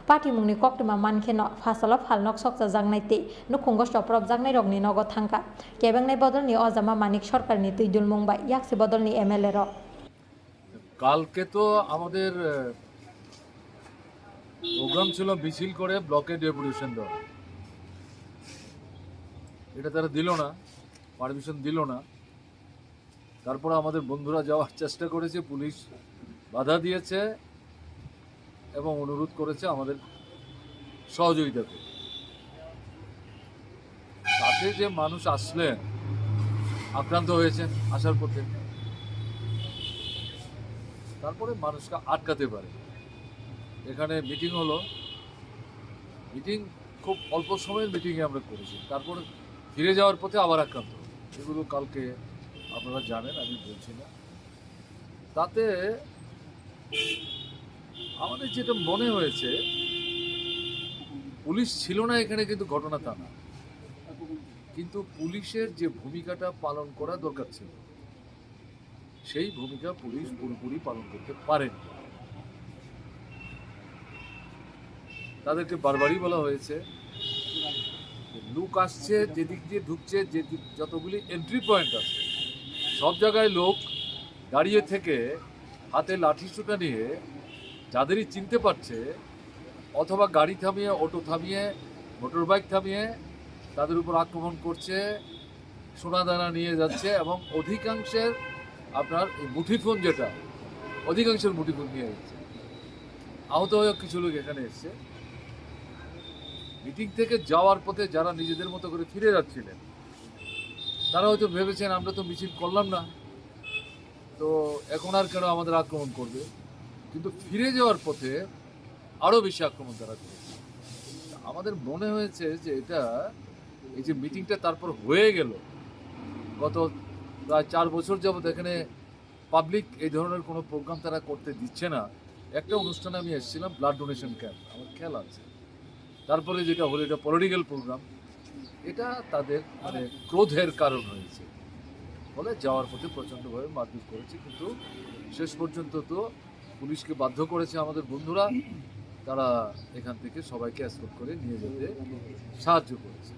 पार्टी मुंनि कक्टमा मानखेनो फासल फालनक सकसा जागनाय ते नुखुंग सप्रब जागनाय रगनि नग थांका केबंनाय बदलनि अजामा मानिक सरकारनि तैदुल मुंबाय याकसि बदलनि MLA কালকে তো আমাদের প্রোগ্রাম ছিল মিছিল করে ব্লকে ডেপুটেশন দেওয়া, এটা তারা দিল না, পারমিশন দিল না। তারপর আমাদের বন্ধুরা যাওয়ার চেষ্টা করেছে, পুলিশ বাধা দিয়েছে এবং অনুরোধ করেছে আমাদের সহযোগিতা করতে। তাতে যে মানুষ আসলেন, আক্রান্ত হয়েছেন আসার পথে, তারপরে মানুষকে আটকাতে পারে। এখানে মিটিং হলো, মিটিং খুব অল্প সময়ের মিটিংয়ে আমরা করেছি, তারপর ফিরে যাওয়ার পথে আবার আক্রান্ত। এগুলো কালকে আপনারা জানেন, আমি বলছি না। তাতে আমাদের যেটা মনে হয়েছে, পুলিশ ছিল না এখানে কিন্তু ঘটনা তা না, কিন্তু পুলিশের যে ভূমিকাটা পালন করা দরকার ছিল, সেই ভূমিকা পুলিশ পুরোপুরি পালন করতে পারেন। তাদেরকে বারবারই বলা হয়েছে, লোক আসছে, যেদিক দিয়ে ঢুকছে, যতগুলি এন্ট্রি পয়েন্ট আছে, সব জায়গায় লোক দাঁড়িয়ে থেকে হাতে লাঠি সোঁটা নিয়ে যাদেরই চিনতে পারছে, অথবা গাড়ি থামিয়ে, অটো থামিয়ে, মোটর বাইক থামিয়ে তাদের উপর আক্রমণ করছে, সোনাদানা নিয়ে যাচ্ছে এবং অধিকাংশের আপনার এই মুঠিফোন, যেটা অধিকাংশের মুঠিফোন নিয়ে যাচ্ছে। আহত হয়ে কিছু লোক এখানে এসছে। মিটিং থেকে যাওয়ার পথে যারা নিজেদের মতো করে ফিরে যাচ্ছিলেন, তারা হয়তো ভেবেছেন আমরা তো মিছিল করলাম না, তো এখন আর কেন আমাদের আক্রমণ করবে, কিন্তু ফিরে যাওয়ার পথে আরও বেশি আক্রমণ তারা করেছে। আমাদের মনে হয়েছে যে এটা, এই যে মিটিংটা তারপর হয়ে গেল, গত প্রায় 4 বছর যাবৎ এখানে পাবলিক এই ধরনের কোনো প্রোগ্রাম তারা করতে দিচ্ছে না। একটা অনুষ্ঠানে আমি এসেছিলাম, ব্লাড ডোনেশন ক্যাম্প, আমার খেয়াল আছে। তারপরে যেটা হলো, এটা পলিটিক্যাল প্রোগ্রাম, এটা তাদের মানে ক্রোধের কারণ হয়েছে, ফলে যাওয়ার পথে প্রচণ্ডভাবে মারপিট করেছে। কিন্তু শেষ পর্যন্ত তো পুলিশকে বাধ্য করেছে আমাদের বন্ধুরা, তারা এখান থেকে সবাইকে এসকর্ট করে নিয়ে যেতে সাহায্য করেছে।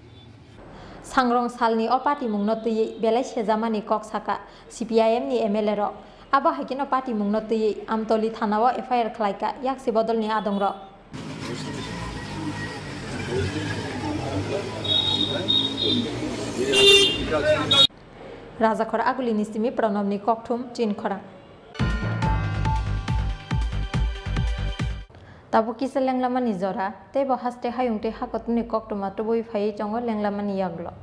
सांग्रं सालनि अ पार्टी मुंगनो तुयै बेलाय सेजामानि कक साका CPIM नि MLA ro abo haikeno party मुंगनो तुयै आमतली थानाव FIR खलायका याक्सि बदलनि आदं ro राजाखर आगुलिनि सिमि प्रणबनि ककथुम चिनखरा तब किसे लेंलामानि जरा तेबो हास्ते हायुंते हाकतनि ककटुमा तबoi फायै चंगो लेंलामानि याग्लो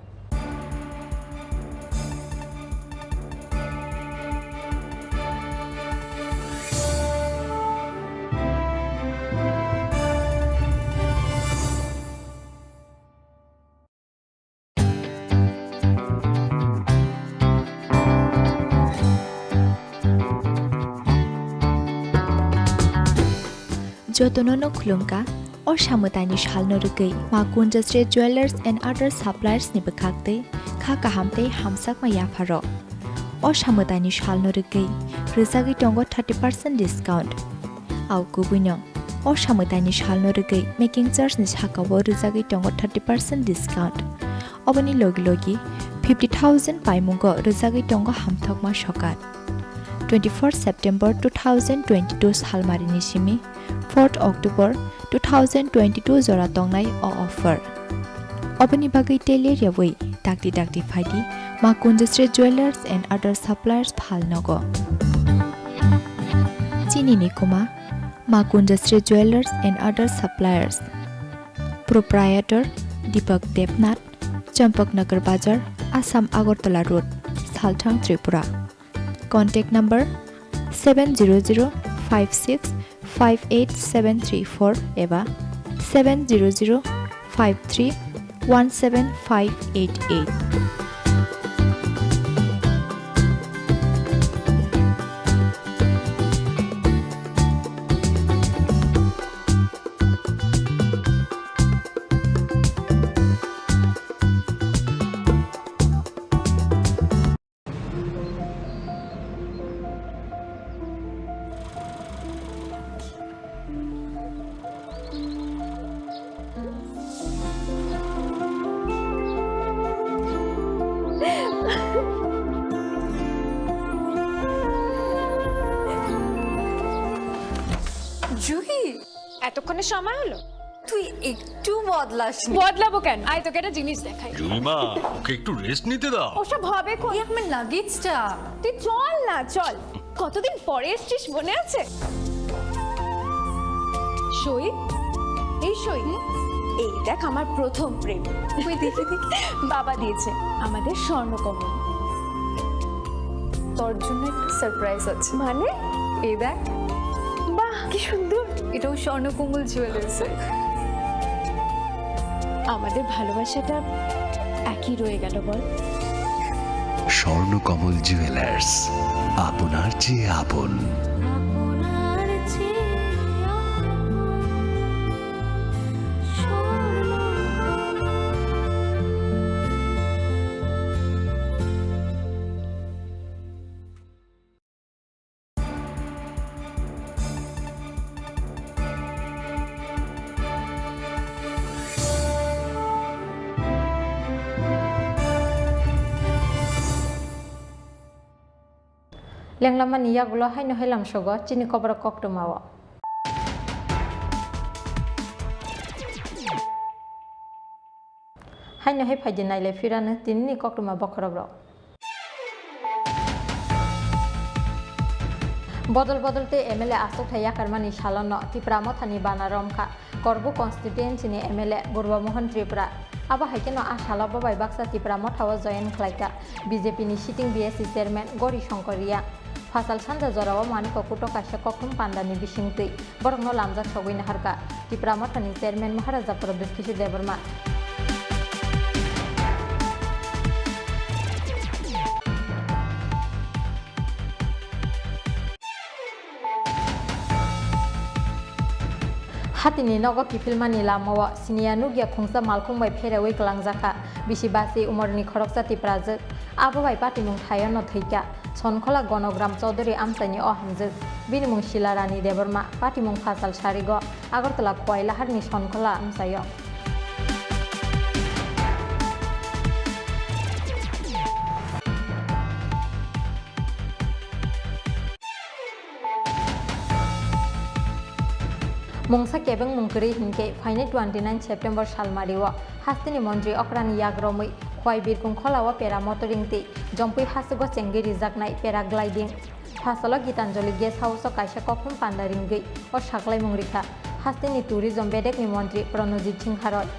Jotonono khulungka or samutani shalno rugai makun jasre jewelers and other suppliers ni bakakte kha kahamte hamsak ma yafaro or samutani shalno rugai rizagi tongo 30% discount au kubuno or samutani shalno rugai making charge ni sakabo rizagi tongo 30% discount obani logi logi 50,000 paimungo rizagi tongo hamthok ma shokat 24 September 2022 salmarini simi 4 October 2022 jora tongnai o offer obani bagai teler yawai dakti phaidi ma kunjasre jewelers and other suppliers phalnogo chini ni kuma ma kunjasre jewelers and other suppliers proprietor Deepak Devnath Champaknagar Bazar Assam Agartala Road Salthang Tripura contact number 70056587734 eva 70053175588 এতক্ষণে সময় হলো? তুই একটু বদলাস বদলাবো কেন? আয় তোকে একটা জিনিস দেখাই। জুইমা ওকে একটু রেস্ট নিতে দাও। ওসব হবে কোন? আমার লাগেজটা। তুই চল না চল, কতদিন পরে এসছিস মনে আছে? সই, এই সই, এই দেখ আমার প্রথম প্রেম। তুই দেখে দেখি বাবা দিয়েছে আমাদের স্বর্ণকমল। তোর জন্য একটা সারপ্রাইজ আছে। মানে? এই দেখ। বাহ কি সুন্দর। এটাও স্বর্ণকমল জুয়েলার্স। আমাদের ভালোবাসাটা একই রয়ে গেল বল। স্বর্ণকমল জুয়েলার্স, আপনার চেয়ে আপন। Lenglama niya gulo hay no helam shogo chini kobra kokto mawa. Hay no he phaji naile firane tinni kokto ma bokhorobro. বদল বদলতে এমএলএ আসক থাইয়া কারমানি সালন ত্রিপুরা থানি বানারমখা করব কনস্টিটুয়েন্সিনি এমএলএ গুরবামোহন ত্রিপুরা আবা হাইকেন আশালা বাবাই Baksa Tripura মঠাও join খাইকা বিজেপিনি sitting BSc chairman Gauri শঙ্করিয়া ফাসাল সানজা জরাও মানিক কুটো কাশে কখন পান্ডানি বিশিংতৈ বরং লামজাক সগৈনা হারকা ত্রিপুরা মঠানি চেয়ারম্যান মহারাজা প্রবেশ কিশোর Debbarma Hatini nogo pipilmani lamawa sinianu gya khungsa malkhungbai pherewi kalangjaka bisibasi umorni khoroksa tipraje ababai patimung thayano theika sonkhola gonogram chaudhuri amsani ohamje binimung shilarani deborma patimung fasal sarigo agartala khoilaharni sonkhola amsayo Mungsa kebeng mungkeri hingke faine 29 September salmariwa hastini mantri okrani yagromui khwai birkung kholawa pera motoringti jompui hasugo chengi rijaknai paragliding fasalo gitanjali guest house kaisa kokhum pandaringgei o saklai mungrikha hastini tourism bedekni mantri Pranojit Singh Harot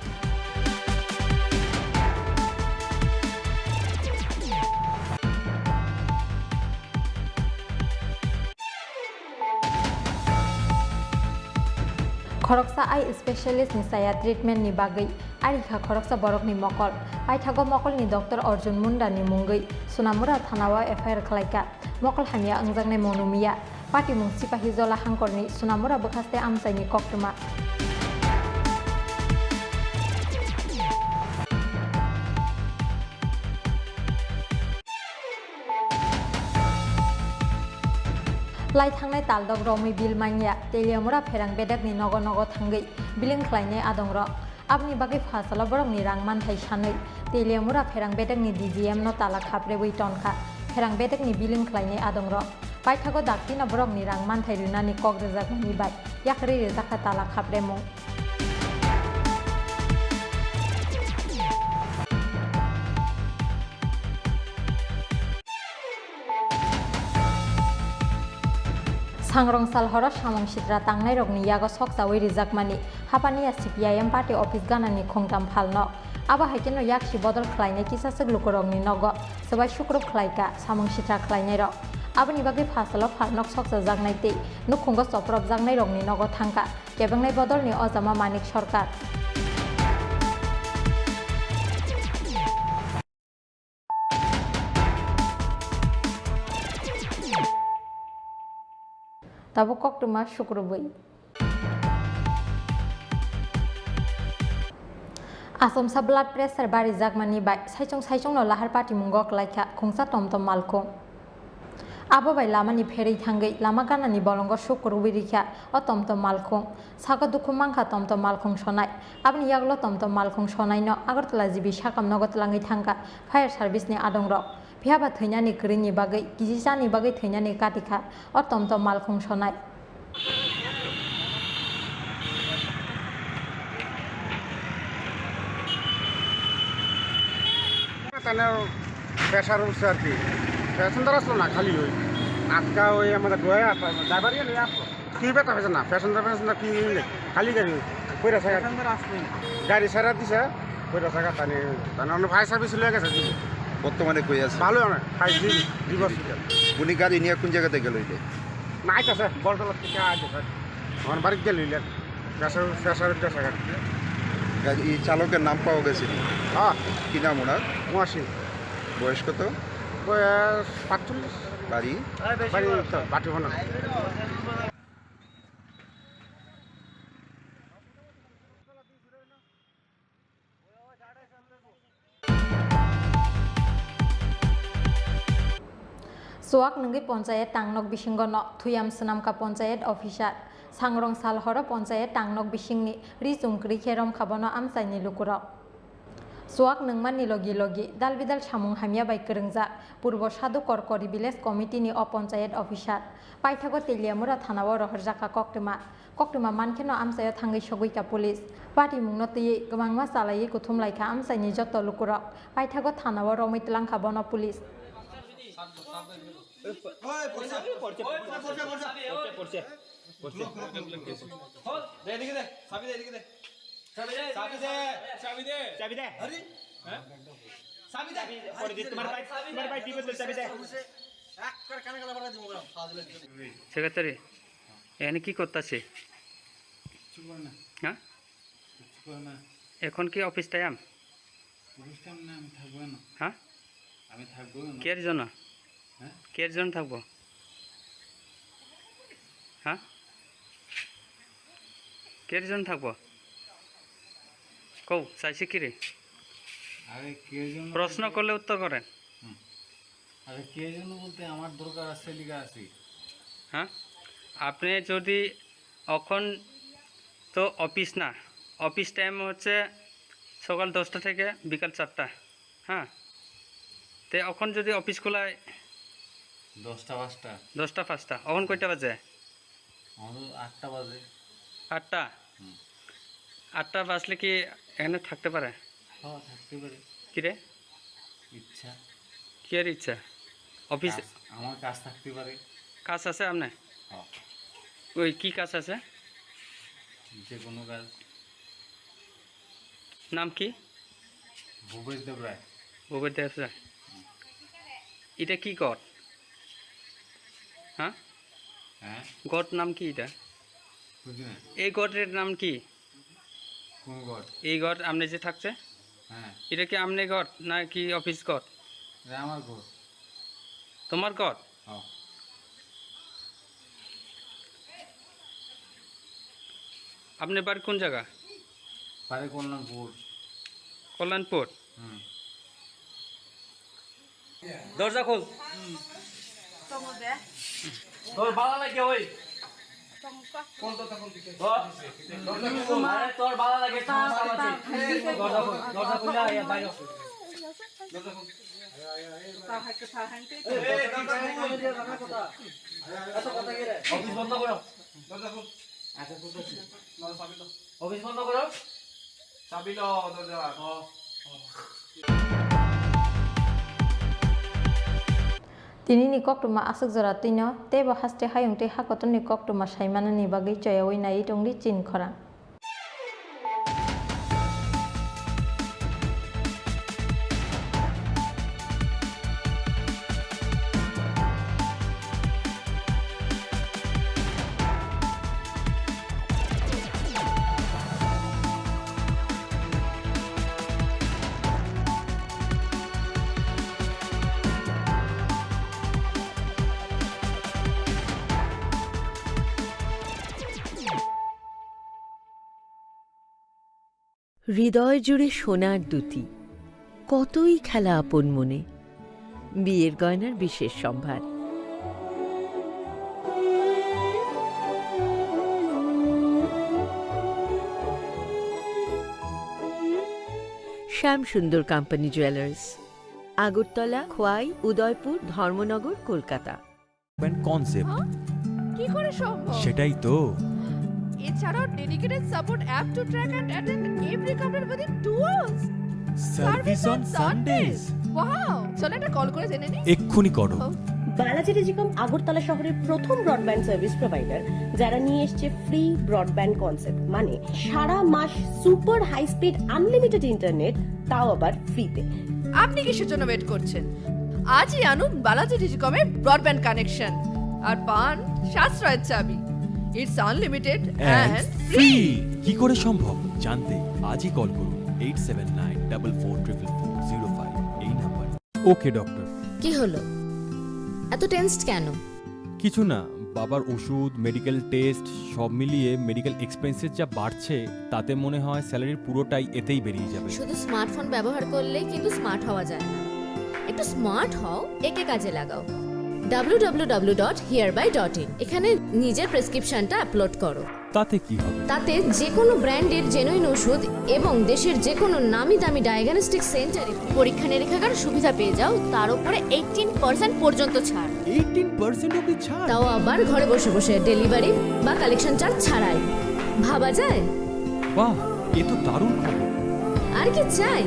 Khoroksa eye specialist ni saya treatment ni bagai arikha khoroksa borok ni mokol paithago mokol ni Dr. Arjun Munda ni mungai Sunamura thanawa FIR khlaika mokol hamia angjangnai monumia pati mung sipahi jola hangkorni Sunamura bokhaste amsaini koktuma Lai thangnai taldok romui bilmanya teliamura pherang bedak ni nogo nogo thangai biling khlainai adongro abni bagai fasala borok ni rangman thai sanai teliamura pherang bedak ni DGM no tala khapre bui tonkha pherang bedak ni biling khlainai adongro paithago dakti na borok ni rangman thai rinani kogrejak ni bai yakri rejakha tala khapre mung Sangrong salhora samong sitra tangnai rokni yago soksawi rijakmani hapania CPIM party office ganani khongtam phalno aba haikeno yakshi bodol khlainai kisasek lukorokni nogo sabai shukrop khlaika samong sitra khlainai rok abani bagai fasalo phalnok soksa jagnai tei nukhungo soprop jagnai rokni nogo thangka kebengnai bodolni ojama manik sarkar Tabo koktuma shukrubui Asomsa blood pressure bari jagmani bai saicong no lahar party mungok laika khungsa tomtom malko Abo bai lamani pherei thangai lama ganani bolongo shukrubui rikha o tomtom malkhung saga dukhu mangkha tomtom malkhung sonai abni yaglo tomtom malkhung sonai no agartala jibi sakam nogot langai thangka fire service ni adongrok Pihaba thainyani krini bagai kisisani bagai thainyani katikha o tomtom malkhung sonai এখানে pressure উঠছে আর কি passenger আসলো না খালি ওই আজকা ওই আমাদের ড্রয়ে ড্রাইভারই নিয়ে আসলো কি ব্যথা হয়েছে না প্যাসেঞ্জার কি খালি গাড়ি কইরা থাকা গাড়ি সারা দিছে কইরা থাকা তানি তানি ফায়ার সার্ভিস লয়ে গেছে বর্তমানে কই আছে ভালো না ফাইভ দিবস উনি গাড়ি নিয়ে কোন জায়গাতে গেল এটা নাইট আছে বলতলা থেকে আজ আমার বাড়িতে গেল প্রেশার গাড়ি এই চালকের নাম পাওয়া গেছে হ্যাঁ কি নাম ওনার মহাসিন বয়স কত বয়স 45 বাড়ি বাড়ি বাটিবনা সোয়াক নঙ্গি পঞ্চায়েত টাংনক বিসিংগ ন থুয়াম সুনামকা পঞ্চায়েত অফিসার सांग्रं सालहर पंचायत टांगनक बिसिंगनि रिचुंक्रि खेरम खाबनो आमसाइनि लुकुराव सोआक नोंमाननि लगी लगी दालबिदाल सामुं हामिया बाय गोरोंजा पूर्व साधु करकरी विलेज कमिटिनि अ पंचायत अफिसार पाइथागो तेलियामुरा थानाव रहरजाका कक्टमा मानखेनो आमसायाव थांगै सगैका पुलिस पार्टी मुंनो तैयै गोबांमा सालायै गुथुमलायखा आमसाइनि जत लुकुराव पाइथागो थानाव रमैतलां खाबनो पुलिस সেক্রেটারি এখানে কি করতেছে হ্যাঁ এখন কি অফিস টাইম হ্যাঁ কের জন্য কের জন্য থাকবো হ্যাঁ কের জন্য থাকবো কৌ চাইছে কি রে প্রশ্ন করলে উত্তর করেন আরে কে জন্য বলতে আমার দরকার আছে লিগা আছে হ্যাঁ আপনি যদি এখন তো অফিস না অফিস টাইম হচ্ছে সকাল 10টা থেকে বিকাল 4টা হ্যাঁ তো এখন যদি অফিস খোলায় 10টা 5টা এখন কয়টা বাজে 8টা বাজে 8টা বাজলে কি এখানে থাকতে পারে হ্যাঁ থাকতে পারে কি রে ইচ্ছা কি আর ইচ্ছা অফিস আমার কাজ থাকতে পারে কাজ আছে আপনি ওই কি কাজ আছে যে কোনো কাজ নাম কি ভূপেশ দেব রায় এটা কি গট হ্যাঁ গট নাম কি এটা এই গটের নাম কি কোন গট এই গট আপনি যে থাকছে এটা কি আপনি গট না কি অফিস গট আমার গট তোমার গট আপনার বাড়ি কোন জায়গা বাড়ি কল্যাণপুর দরজা খোল তোর ভালো লাগে ওই তোর ভালো লাগে দরজা খুলে বাইরে অফিস বন্ধ করো অফিস বন্ধ করো চাবি লো দরজা Tini ni koktuma asuk zora tino tebo haste hayung te hakoton ni koktuma saimana ni bagai joyawi nai tongri chin khorang. হৃদয় জুড়ে সোনার দুটি কতই খেলা আপন মনে বিয়ের গয়নার বিশেষ সম্ভার Shyamsundar company jewellers Agartala Khowai Udaipur Dharmanagar Kolkata concept কি করে সম্ভব সেটাই তো এছাড়াও dedicated support app to track and attend every couple within 2 hours service on Sundays wow, চলো একটা কল করে জেনে নিই। এক্ষুনি করো। বালাজি টেলিকম আগরতলা শহরের প্রথম ব্রডব্যান্ড সার্ভিস প্রোভাইডার, যারা নিয়ে এসেছে ফ্রি ব্রডব্যান্ড কনসেপ্ট, মানে সারা মাস super high speed unlimited internet, তাও আবার ফ্রিতে। আপনি কিসের জন্য ওয়েট করছেন? আজই আনুন বালাজি টেলিকমের ব্রডব্যান্ড কানেকশন আর পান সাশ্রয়ের চাবি। It's unlimited and free. কি করে সম্ভব জানতে আজই কল করুন 8794440405 এই নাম্বার। ওকে ডক্টর। কি হলো, এত টেনসড কেন? কিছু না, বাবার ওষুধ, মেডিকেল টেস্ট সব মিলিয়ে মেডিকেল এক্সপেন্সেস যা বাড়ছে, তাতে মনে হয় স্যালারির পুরোটাই এতেই বেরিয়ে যাবে। শুধু স্মার্টফোন ব্যবহার করলেই কিন্তু স্মার্ট হওয়া যায় না। একটু স্মার্ট হও, একে কাজে লাগাও। www.hereby.in এখানে নিজের প্রেসক্রিপশনটা আপলোড করো। তাতে কি হবে? তাতে যে কোনো ব্র্যান্ডের জেনুইন ওষুধ এবং দেশের যে কোনো নামি দামি ডায়াগনস্টিক সেন্টারে পরীক্ষা নিরীক্ষার সুবিধা পেয়ে যাও, তার উপরে 18% পর্যন্ত ছাড়। 18% অবধি ছাড়? তাও আবার ঘরে বসে বসে, ডেলিভারি বা কালেকশন চার্জ ছাড়াই। ভাবা যায়? বাহ, এ তো দারুণ খবর। আর কি চাই?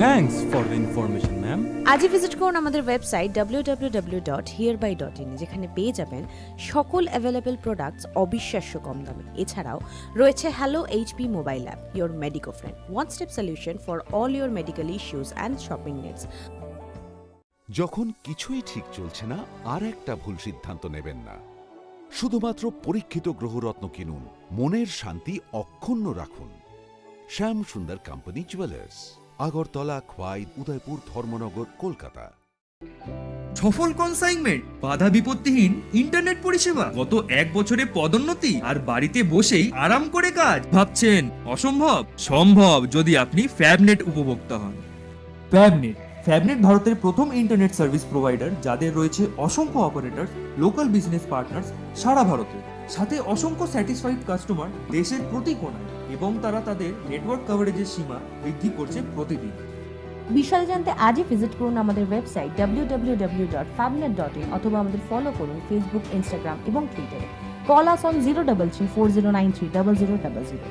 Thanks for the information ma'am. আজই ভিজিট করুন আমাদের ওয়েবসাইট www.hereby.in, যেখানে পেয়ে যাবেন সকল অ্যাভেলেবল প্রোডাক্টস অবিশ্বাস্য কম দামে। এছাড়াও রয়েছে hello HP mobile app, your medico friend, one step solution for all your medical issues and shopping needs. যখন কিছুই ঠিক চলছে না, আর একটা ভুল সিদ্ধান্ত নেবেন না। শুধুমাত্র পরীক্ষিত গ্রহরত্ন কিনুন, মনের শান্তি অক্ষুণ্ণ রাখুন। শ্যাম সুন্দর কোম্পানি জুয়েলার্স, আগরতলা, খোয়াই, উদয়পুর, ধর্মনগর, কলকাতা। সফল কনসাইনমেন্ট, বাধা বিপত্তিহীন ইন্টারনেট পরিষেবা, গত 1 বছরে পদোন্নতি, আর বাড়িতে বসেই আরাম করে কাজ। ভাবছেন অসম্ভব? সম্ভব যদি আপনি ফ্যাবনেট উপভোক্তা হন। ফ্যাবনেট ভারতের প্রথম ইন্টারনেট সার্ভিস প্রোভাইডার, যাদের রয়েছে অসংখ্য অপারেটর, লোকাল বিজনেস পার্টনার্স সারা ভারতে, সাথে অসংখ্য স্যাটিসফাইড কাস্টমার দেশের প্রতি কোণায়, এবং তারা তাদের নেটওয়ার্ক কভারেজের সীমা বৃদ্ধি করছে প্রতিদিন। বিশাল জানতে আজই ভিজিট করুন আমাদের ওয়েবসাইট www.fabnet.in অথবা আমাদের ফলো করুন ফেসবুক, ইনস্টাগ্রাম এবং টুইটারে। Call us on 033409300000।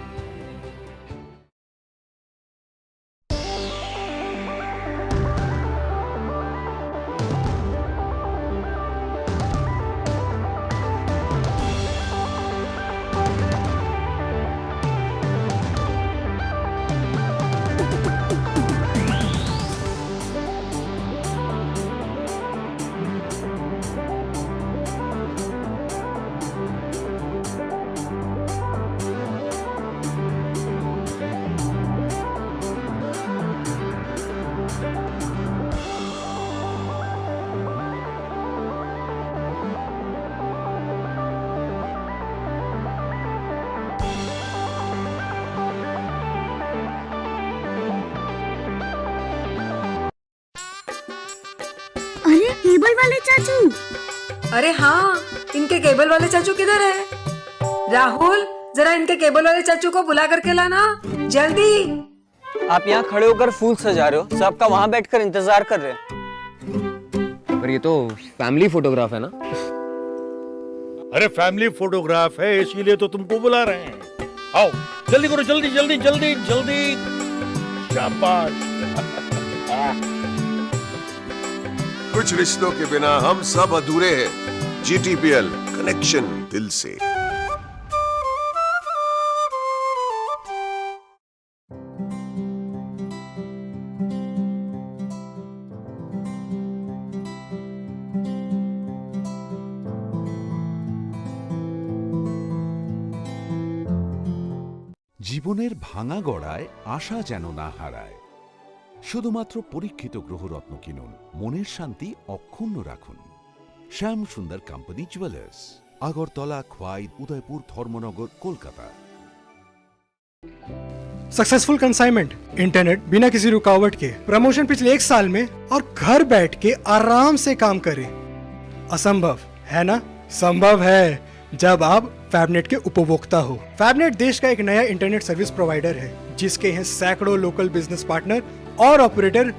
अरे केबल वाले चाचू। अरे हाँ, इनके केबल वाले चाचू किधर है? राहुल, जरा इनके केबल वाले चाचू को बुला करके लाना जल्दी। आप यहाँ खड़े होकर फूल सजा रहे हो, सबका वहाँ बैठकर इंतजार कर रहे हैं। पर ये तो फैमिली फोटोग्राफ है ना? अरे फैमिली फोटोग्राफ है, इसीलिए तो तुमको बुला रहे हैं। आओ जल्दी करो, जल्दी जल्दी जल्दी जल्दी। शाबाश। कुछ रिश्तों के बिना हम सब अधूरे हैं। GTPL, कनेक्शन दिल से। জীবনের ভাঙা গড়ায় আশা যেন না হারায়। শুধুমাত্র পরীক্ষিত গ্রহরত্ন কিনুন, মনের শান্তি অক্ষুণ্ণ রাখুন। শ্যাম সুন্দর company jewellers, Agartala, Khowai, Udaipur, Dharmanagar, Kolkata. Successful consignment, internet बिना किसी रुकावट के, प्रमोशन पिछले 1 साल में और घर बैठ के आराम से काम करें। असंभव है ना? संभव है जब आप फैबनेट के उपभोक्ता हो। फैबनेट देश का एक नया इंटरनेट सर्विस प्रोवाइडर है, जिसके हैं सैकड़ों लोकल बिजनेस पार्टनर और ऑपरेटर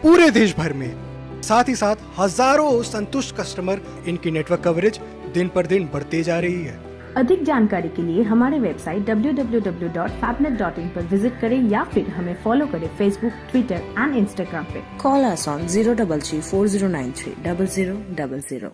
पूरे देश भर में। साथ ही साथ हजारों संतुष्ट कस्टमर। इनकी नेटवर्क कवरेज दिन पर दिन बढ़ती जा रही है। अधिक जानकारी के लिए हमारे वेबसाइट www.fabnet.in पर विजिट करें या फिर हमें फॉलो करें फेसबुक, ट्विटर एंड इंस्टाग्राम पे। Call us on 03340930000।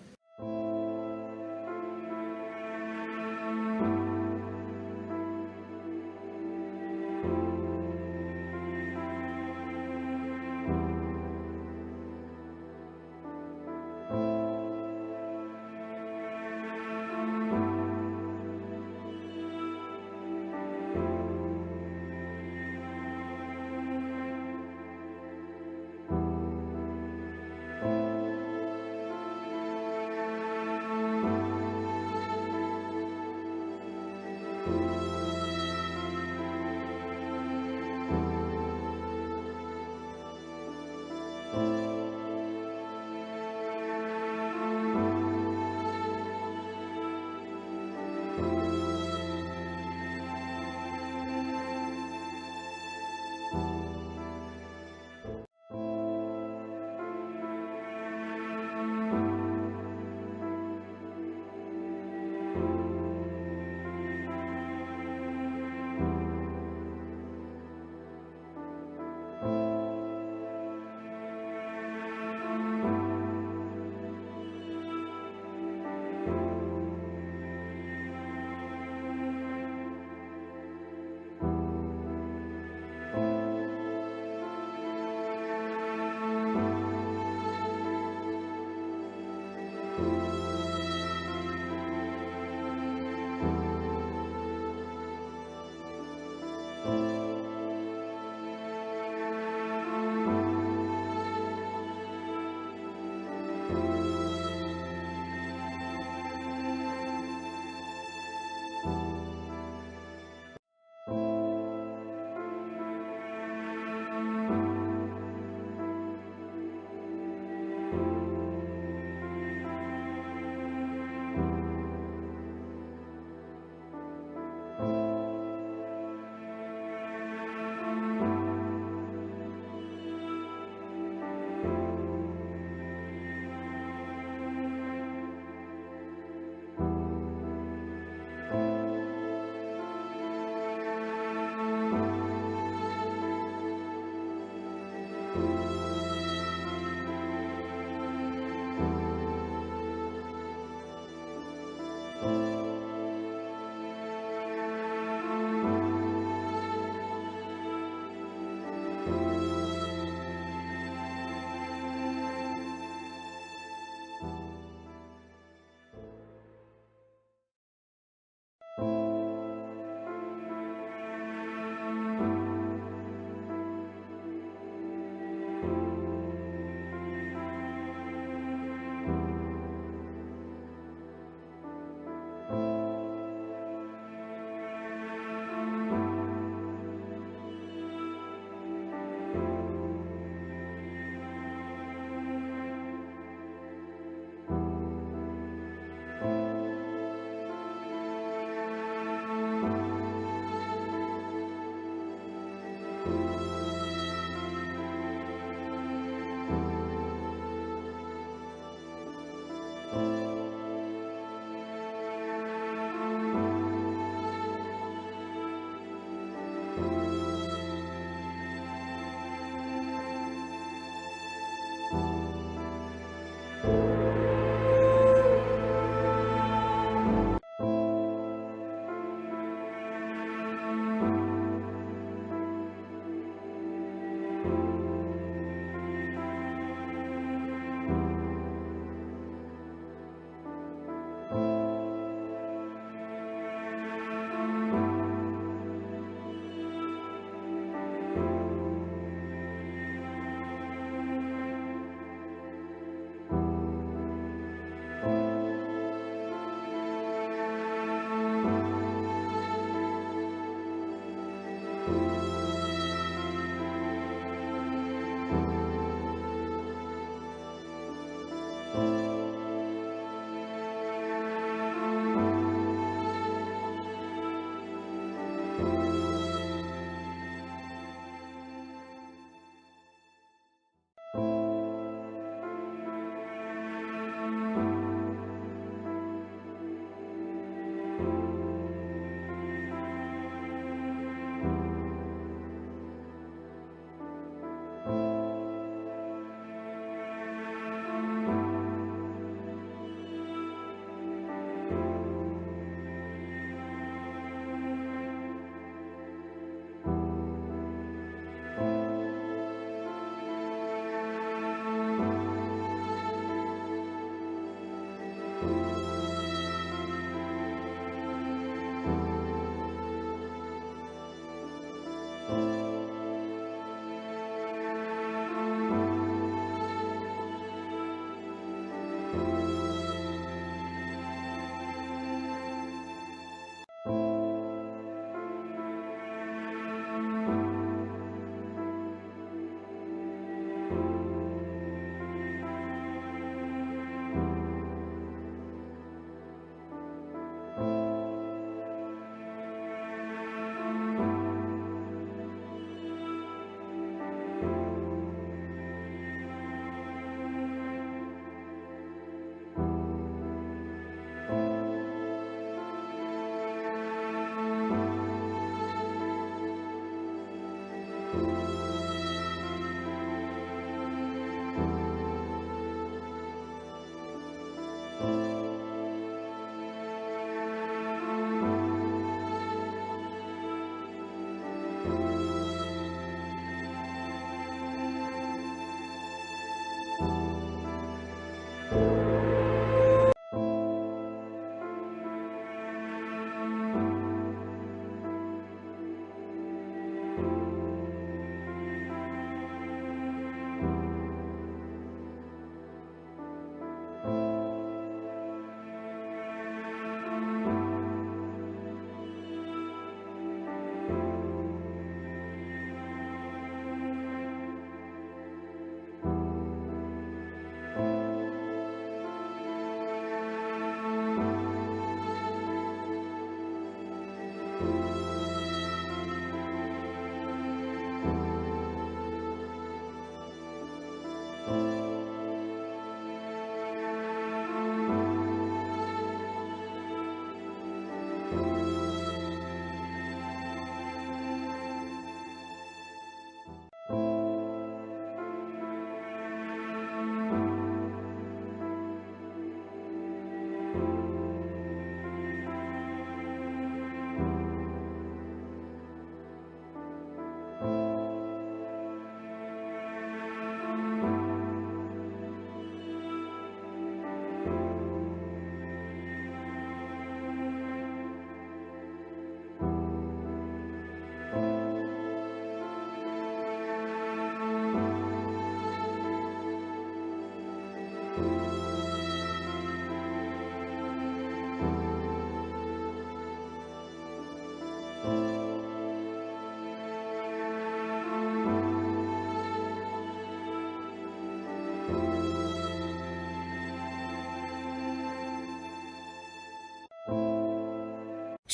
you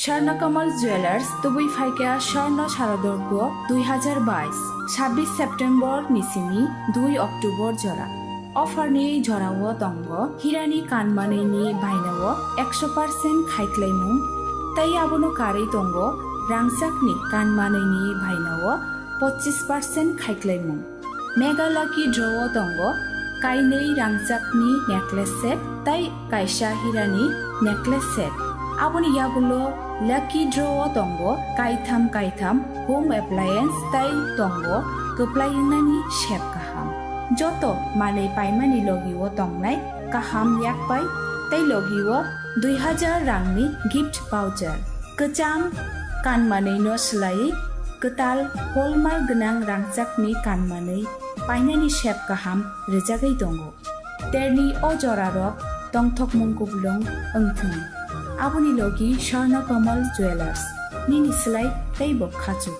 Swarnakamal jewellers তুবুই ফাইকা স্বর্ণ শারদর্ঘ 2022 26 সেপ্টেম্বর নিসিমি 2 অক্টোবর জরা অফারनि জরাও দंग হিরানি কানমাनैनि बायनाव 100% खायख्लायमुं तै आबोनो कारै दंग रांसाकनि कानमानैनि बायनाव 25% खायख्लायमुं मेगा लाकी ड्रव दंग काइनै रांसाकनि नेकलेस सेट तै कायसा हिरानि नेकलेस सेट आबोनि यागुलो लाकी ड्रव दंग कायथाम होम एप्लायेंस तै दंग गोप्लायनानि शेप गाहाम जतो मानै पाइमानि लगिओ दंनाय गाहाम याकबाय तै लगिओ 2000 रांनि गिफ्ट भाउचार गोजाम कानमानैनो सोलायै गोताल हलमार्क गोनां रांसाकनि कानमानै पाइनानि शेप गाहाम रोजागै दंग तेरनि अजरारक दंथक मुंगुबलं ओंथों आबोनि लगी स्वर्णकमल जुवेलार्स निनि सोलाय तै बखाजु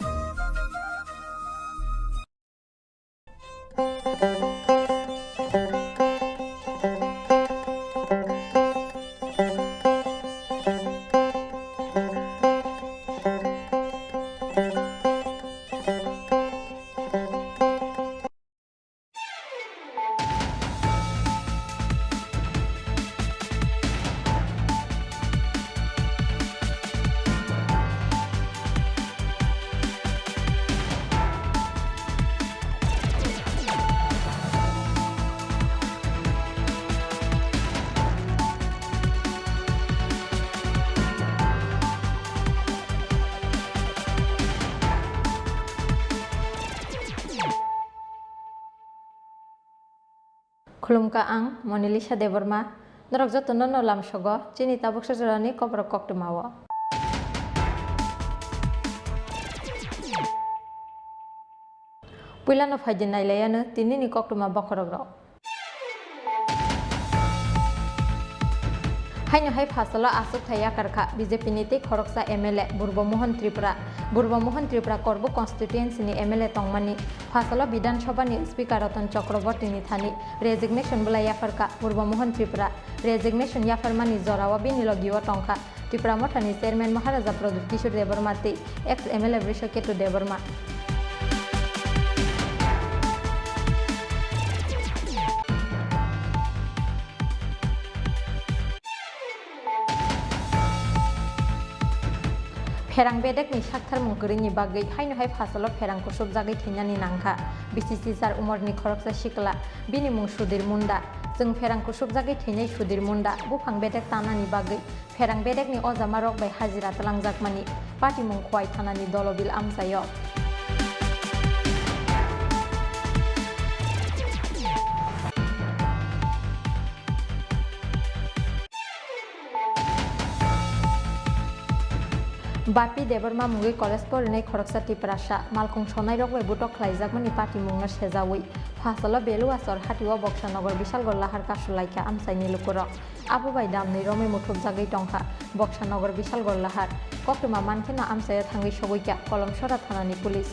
खुलुमका आं मनिलिसा देबरमा नरक जतन नलाम सग चिनि ताबुक सजरानि कबर कक्टमाव पुइलानो फाइदिन नायलायानो तिनिनि कक्टमा बखरग्र हाइनो हाइ फासला आसुक थाया करखा बीजेपी नीति खरकसा एमएलए बुर्बमोहन त्रिपुरा करबो कन्स्टिट्युएन्सिनि एमएलए तंगमानि फासला विधानसभानि स्पीकर रतन चक्रवर्तीनि थानि रेजिग्नेशन बुला याफरका बुर्बमोहन त्रिपुरा रेजिग्नेशन याफरमानि जरावा बिनि लगियो टंका त्रिपुरा मठानि चेयरमैन महाराजा प्रदीप किशोर देबरमा ते एक्स एमएलए वृषकेतु देबरमा फेरां बेदेकनि साक्थार मुंगरिनि बागै हाइनो हाइ फासला फेरांखौ सबजागै थैनानि नांखा बिसिसि जार उमरनि खरकसा सिकला बिनि मुं सुधीर मुन्डा जों फेरांखौ सबजागै थैनाय सुधीर मुन्डा बुफां बेदेक तानानि बागै फेरां बेदेकनि अजामा रकबाय हाजिरा तलांजाकमानि पार्टी मुं खवाय थानानि दलबिल आमसायो बापी देबरमा मुगै कलेज फरायनाय खरकसा त्रिपुरासा मालखं सनाय रकबाय बुटक खालायजाकमानि पार्टी मुंनो सेजावै फासला बेलु आसर हाटिवा बक्सानगर बिशालगड़ लाहार कासुलाइका आमसाइनि लुकुरक आबुबाय दामनै रमै मुथुब जागै टंका बक्सानगर बिशालगड़ लाहार कक्टमा मानखेना आमसाया थाङै सगैका कलमसरा थानानि पुलिस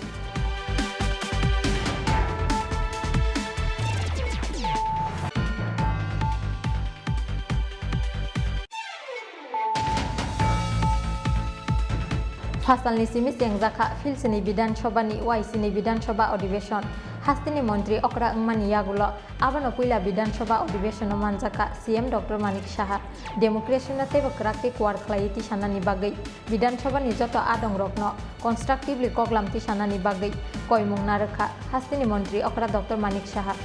फासलनि सिमि सेंजाखा फिलसिनि विधानसभानि वाइसिनि विधानसभा अधिवेशन हास्तिनि मंत्री अकरा अंगमानि यागुल आबानो पुइला विधानसभा अधिवेशन मानजाका सीएम डॉक्टर मानिक साहा डेमोक्रेसीनो तेबो क्राकति क्वार खलायै तिसानानि बागै विधानसभानि जत आदं रत्न कन्स्ट्राक्टिवलि कगलाम तिसानानि बागै कयमुं नारखा हास्तिनि मंत्री अकरा डॉक्टर मानिक साहा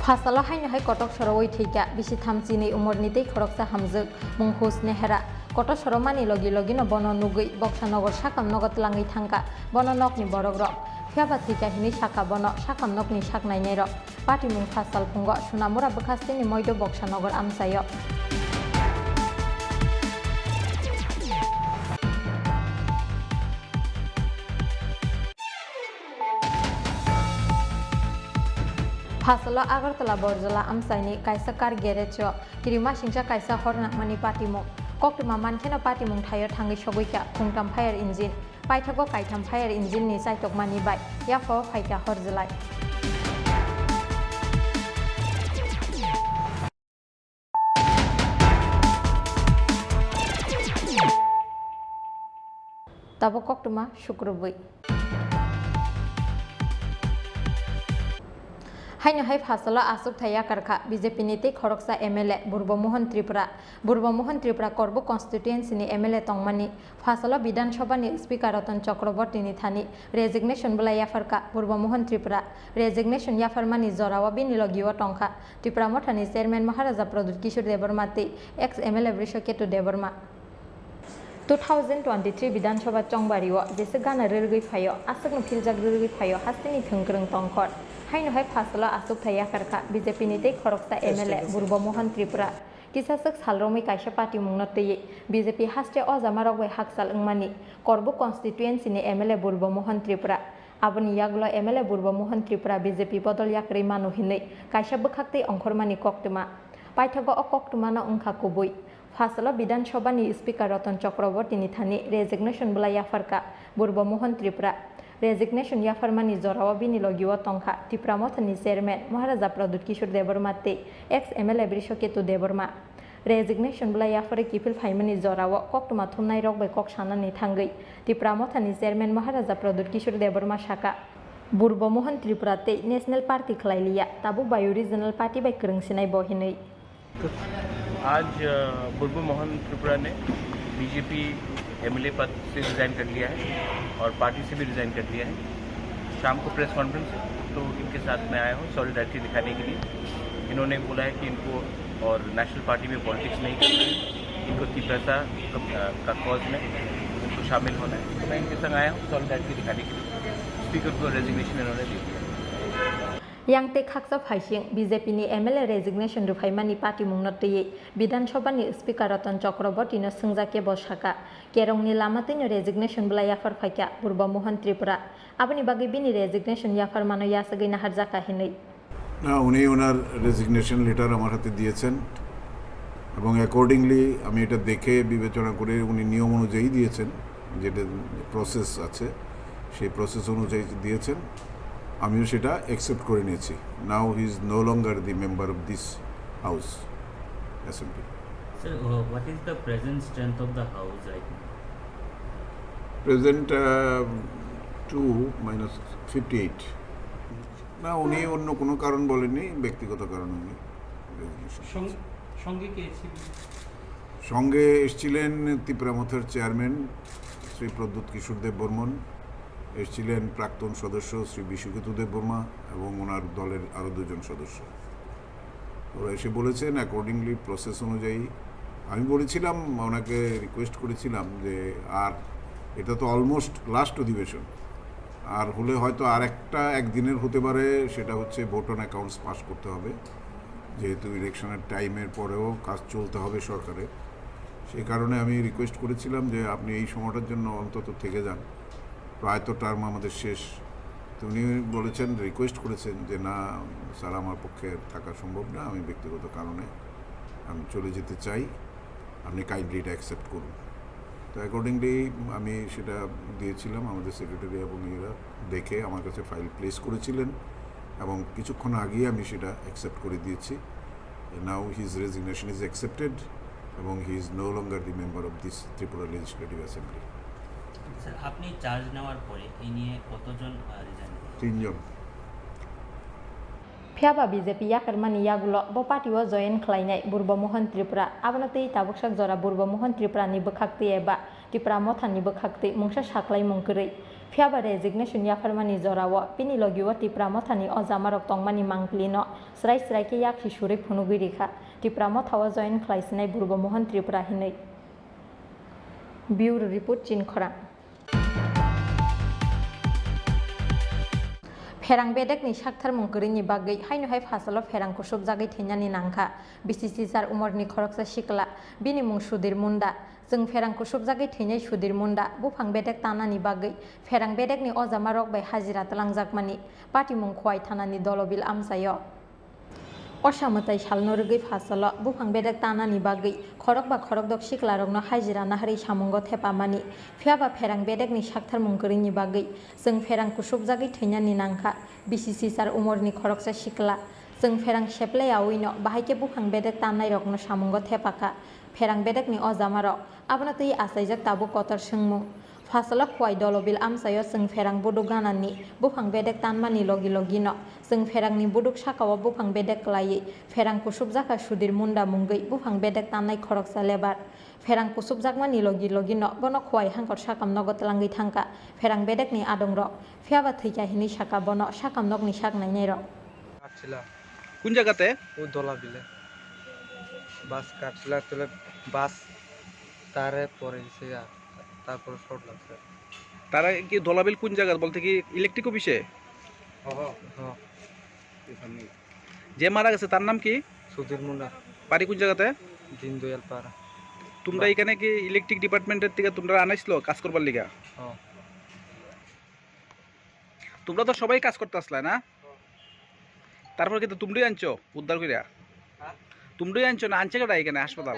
फासला हाइनो हाइ कटक सरवै थैका बिसि थामचिनि उमरनि दै खरकसा हामजोग मुंहुस नेहरा कटक सरमानि लगी लगिनो बन नुगै बक्सानगर साकाम नगत लाङै थांका बन नकनि बरग्र फियाबा थैका हिनि साका बन साकाम नकनि साकनायनाय र पार्टी मुं फासल Fung सुनामुरा बखास्तिनि मैदो बक्सानगर आमसायो Fasalo Agartala Borzala Amsaini Kaisa Kar Gerecho Kirima Singsa Kaisa Horna Mani Patimo Koktuma Mankena Patimung Tire Tangi Shoguika Kungtam Fire Engine Paitago Kaitam Fire Engine ni Saitok Mani Bai Yafo Faika Horzalai Tabo Koktuma Shukrubui Haino hai Fasalo Asuk Thaya Karka BJP Niti Khoroksa MLA Burbomohon Tripura Korbo constituency ni MLA Tongmani Fasalo Bidan Sabha ni Speaker Ratan Chakraborty ni Thani resignation bula yafarka Burbomohon Tripura resignation yafarmani Zorawa bini logiwa tongka Tripura Mothani Chairman Maharaja Pradut Kishore Debormati ex MLA Brishoketu Deborma 2023 Bidan Sabha Chongbariwa jese gana rirgui phayo asakno philjak rirgui phayo hastini thungkrung tongkhor Haino hai Fasalo Asuk Thaya Karka BJP Niti Khoroksa MLA Burbomohon Tripura Kisasak Salromi Kaisa Party Mungnotei BJP haste Ozamarok bai Haksal Ngmani Korbo constituency ni MLA Burbomohon Tripura Aboni Yaglo MLA Burbomohon Tripura BJP Bodol Yakri Manu Hinei Kaisa Bukhakti Ongkhormani Koktuma Paithago o Koktumano Ongkha Kubui Fasalo Bidan Sabha ni Speaker Ratan Chakraborty ni Thani resignation bula yafarka Burbomohon Tripura resignation yafarmani Zorawa bini logiwa tongkha Tripura Mothani Chairman Maharaja Pradut Kishore Debormati ex MLA Brishoketu Deborma resignation bula yafare kifil phaimani Zorawa Koktuma thumnai rok bai kok sanani thangui Tripura Mothani Chairman Maharaja Pradut Kishore Deborma Shaka Burbomohon Tripura te National Party khlailia tabu Bayo Regional Party bai krungsinai bohinei आज बुरबोमोहन त्रिपुरा ने BJP MLA पद से resign कर लिया है और party से भी रिज़ाइन कर दिया है शाम को प्रेस कॉन्फ्रेंस है तो इनके साथ मैं आया हूँ सॉलिडारिटी दिखाने के लिए इन्होंने बोला है कि इनको और नेशनल पार्टी में पॉलिटिक्स नहीं करना है इनको तीव्रता का कॉज में इनको शामिल होना है तो मैं इनके संग आया हूँ सॉलिडारिटी दिखाने के लिए स्पीकर को रेजिग्नेशन इन्होंने दी Yang te khaksa phaising BJP ni MLA resignation rufaimani party mungnotei Bidan Sabha ni Speaker Ratan Chakraborty no sungjake boshaka kerong ni lamati no resignation bula yafar phaika Burbomohon Tripura aboni bagi bini resignation yafar mano yasagai na harjaka hinei না উনি ওনার resignation letter আমার হাতে দিয়েছেন এবং accordingly আমি এটা দেখে বিবেচনা করে উনি নিয়ম অনুযায়ী দিয়েছেন যেটা প্রসেস আছে সেই প্রসেস অনুযায়ী দিয়েছেন আমিও সেটা অ্যাকসেপ্ট করে নিয়েছি now he is no longer the member of this house assembly Sir, what is the present strength of the house right now? Present 2 minus 58 না উনি অন্য কোনো কারণ বলেননি ব্যক্তিগত কারণ উনি সঙ্গে কে ছিল সঙ্গে এসেছিলেন ত্রিপুরা মথের চেয়ারম্যান শ্রী প্রদ্যুৎ কিশোর দেব বর্মন এসেছিলেন প্রাক্তন সদস্য শ্রী বিশ্বকেতু দেব বর্মা এবং ওনার দলের আরও দুজন সদস্য ওরা এসে বলেছেন অ্যাকর্ডিংলি প্রসেস অনুযায়ী আমি বলেছিলাম ওনাকে রিকোয়েস্ট করেছিলাম যে আর এটা তো অলমোস্ট লাস্ট অধিবেশন আর হলে হয়তো আর একটা একদিনের হতে পারে সেটা হচ্ছে ভোট অন অ্যাকাউন্টস পাস করতে হবে যেহেতু ইলেকশনের টাইমের পরেও কাজ চলতে হবে সরকারের সেই কারণে আমি রিকোয়েস্ট করেছিলাম যে আপনি এই সময়টার জন্য অন্তত থেকে যান প্রায় তো টার্ম আমাদের শেষ তো উনি বলেছেন রিকোয়েস্ট করেছেন যে না স্যার আমার পক্ষে থাকা সম্ভব না আমি ব্যক্তিগত কারণে আমি চলে যেতে চাই আপনি কাইন্ডলি এটা অ্যাকসেপ্ট করুন তো অ্যাকর্ডিংলি আমি সেটা দিয়েছিলাম আমাদের সেক্রেটারি এবং এরা দেখে আমার কাছে ফাইল প্লেস করেছিলেন এবং কিছুক্ষণ আগেই আমি সেটা অ্যাকসেপ্ট করে দিয়েছি now his resignation is accepted এবং he is no longer the member of this Tripura legislative assembly sir আপনি চার্জ নেওয়ার পরে এই নিয়ে কতজন রিজাইন 3 জন Phiaba BJP yakarmani yagulo bo party wa join khlainai Burbomohon Tripura abonatei tabuksak jora Burbomohon Tripura ni bukhakti eba Tripura Mothani bukhakti mungsa saklai mungkrei Phiaba resignation yakarmani jora wa pini logiwa Tripura Mothani ojamarok tongmani mangplino srai srai ke yak hisuri phunugui rekha Tripura Mothawa join khlaisinai Burbomohon Tripura hinei Bureau report Chinkhora Ferang bedek ni sakthar mungkuri ni bagai haino hai Fasalo ferang ko sob jagai theinani nangkha BCC sar umor ni khoroksa sikla bini mung Sudir Munda जों फेरां कुसुब जागै थैनाय सुदिर मुन्दा बुफां बेदेक तानानि बागै फेरां बेदेकनि अजामा रक bye हाजिरा तलांजाकमानि party मुंखवाय थानानि दलबिल आमसायो असामताय सालनो रगै फासल बुफां बेदेक तानानि बागै खरक बा खरक दक सिख्लारकनो हाजिरा नाहरै सामुंग थेपामानि फियाबा फेरां बेदेकनि साक्थार मुंकरिनि बागै जों फेरां कुसुब जागै थैनानि नांखा बिसिसि सार उमरनि खरकसा सिख्ला जों फेरां सेप्लायावैनो बाहायके बुफां बेदेक तानाय रकनो सामुंग थेपाका फेरां बेदेकनि अजामा रक आबना तै आसायजाक ताबु कतर सोंमु फासला खवाय दलबिल आमसायो जों फेरां बुदुक गानानि बुफां बेदेक तानमानि लगी लगिनो जों फेरांनि बुदुक साकाव बुफां बेदेक लायै फेरां कुसुब जाका सुदिर मुन्दा मुंगै बुफां बेदेक ताननाय खरकसा लेबार फेरां कुसुब जाकमानि लगी लगिनो बनो खवाय हांकर साकाम नगद लांगै थांका फेरां बेदेकनि आदं रक फियाबा थैकाहिनि साका बनो साकाम नगनि साकनायनाय रक কোন জায়গাতে ও দলা বিলে বাস কাটলা তুলে বাস তারে পরে তারপর শর্ট লাগছে তারা কি দলাবিল কোন জায়গা বলতে কি ইলেকট্রিক অফিসে যে মারা গেছে তার নাম কি সুধীর মুন্ডা বাড়ি কোন জায়গাতে দীনদয়াল পাড়া তোমরা এখানে কি ইলেকট্রিক ডিপার্টমেন্টের থেকে তোমরা আনাইছিল কাজ করবার লিগা তোমরা তো সবাই কাজ করতে আসলা না তারপর কিন্তু তোমরাই আনছো উদ্ধার কইরা তোমরাই আনছো না আনছে কেডা এখানে হাসপাতাল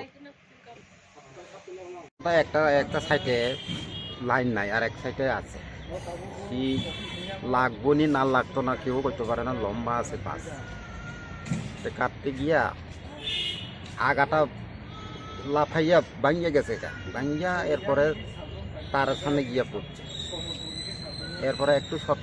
একটা একটা সাইডে লাইন নাই আর এক সাইডে আছে কি লাগবো নি না লাগতো না কেউ করতে পারে না লম্বা আছে বাস কাটতে গিয়া আগাটা লাফাইয়া ভাঙিয়া গেছে এটা ভাঙিয়া এরপরে তার সামনে গিয়া পড়ছে এরপরে একটু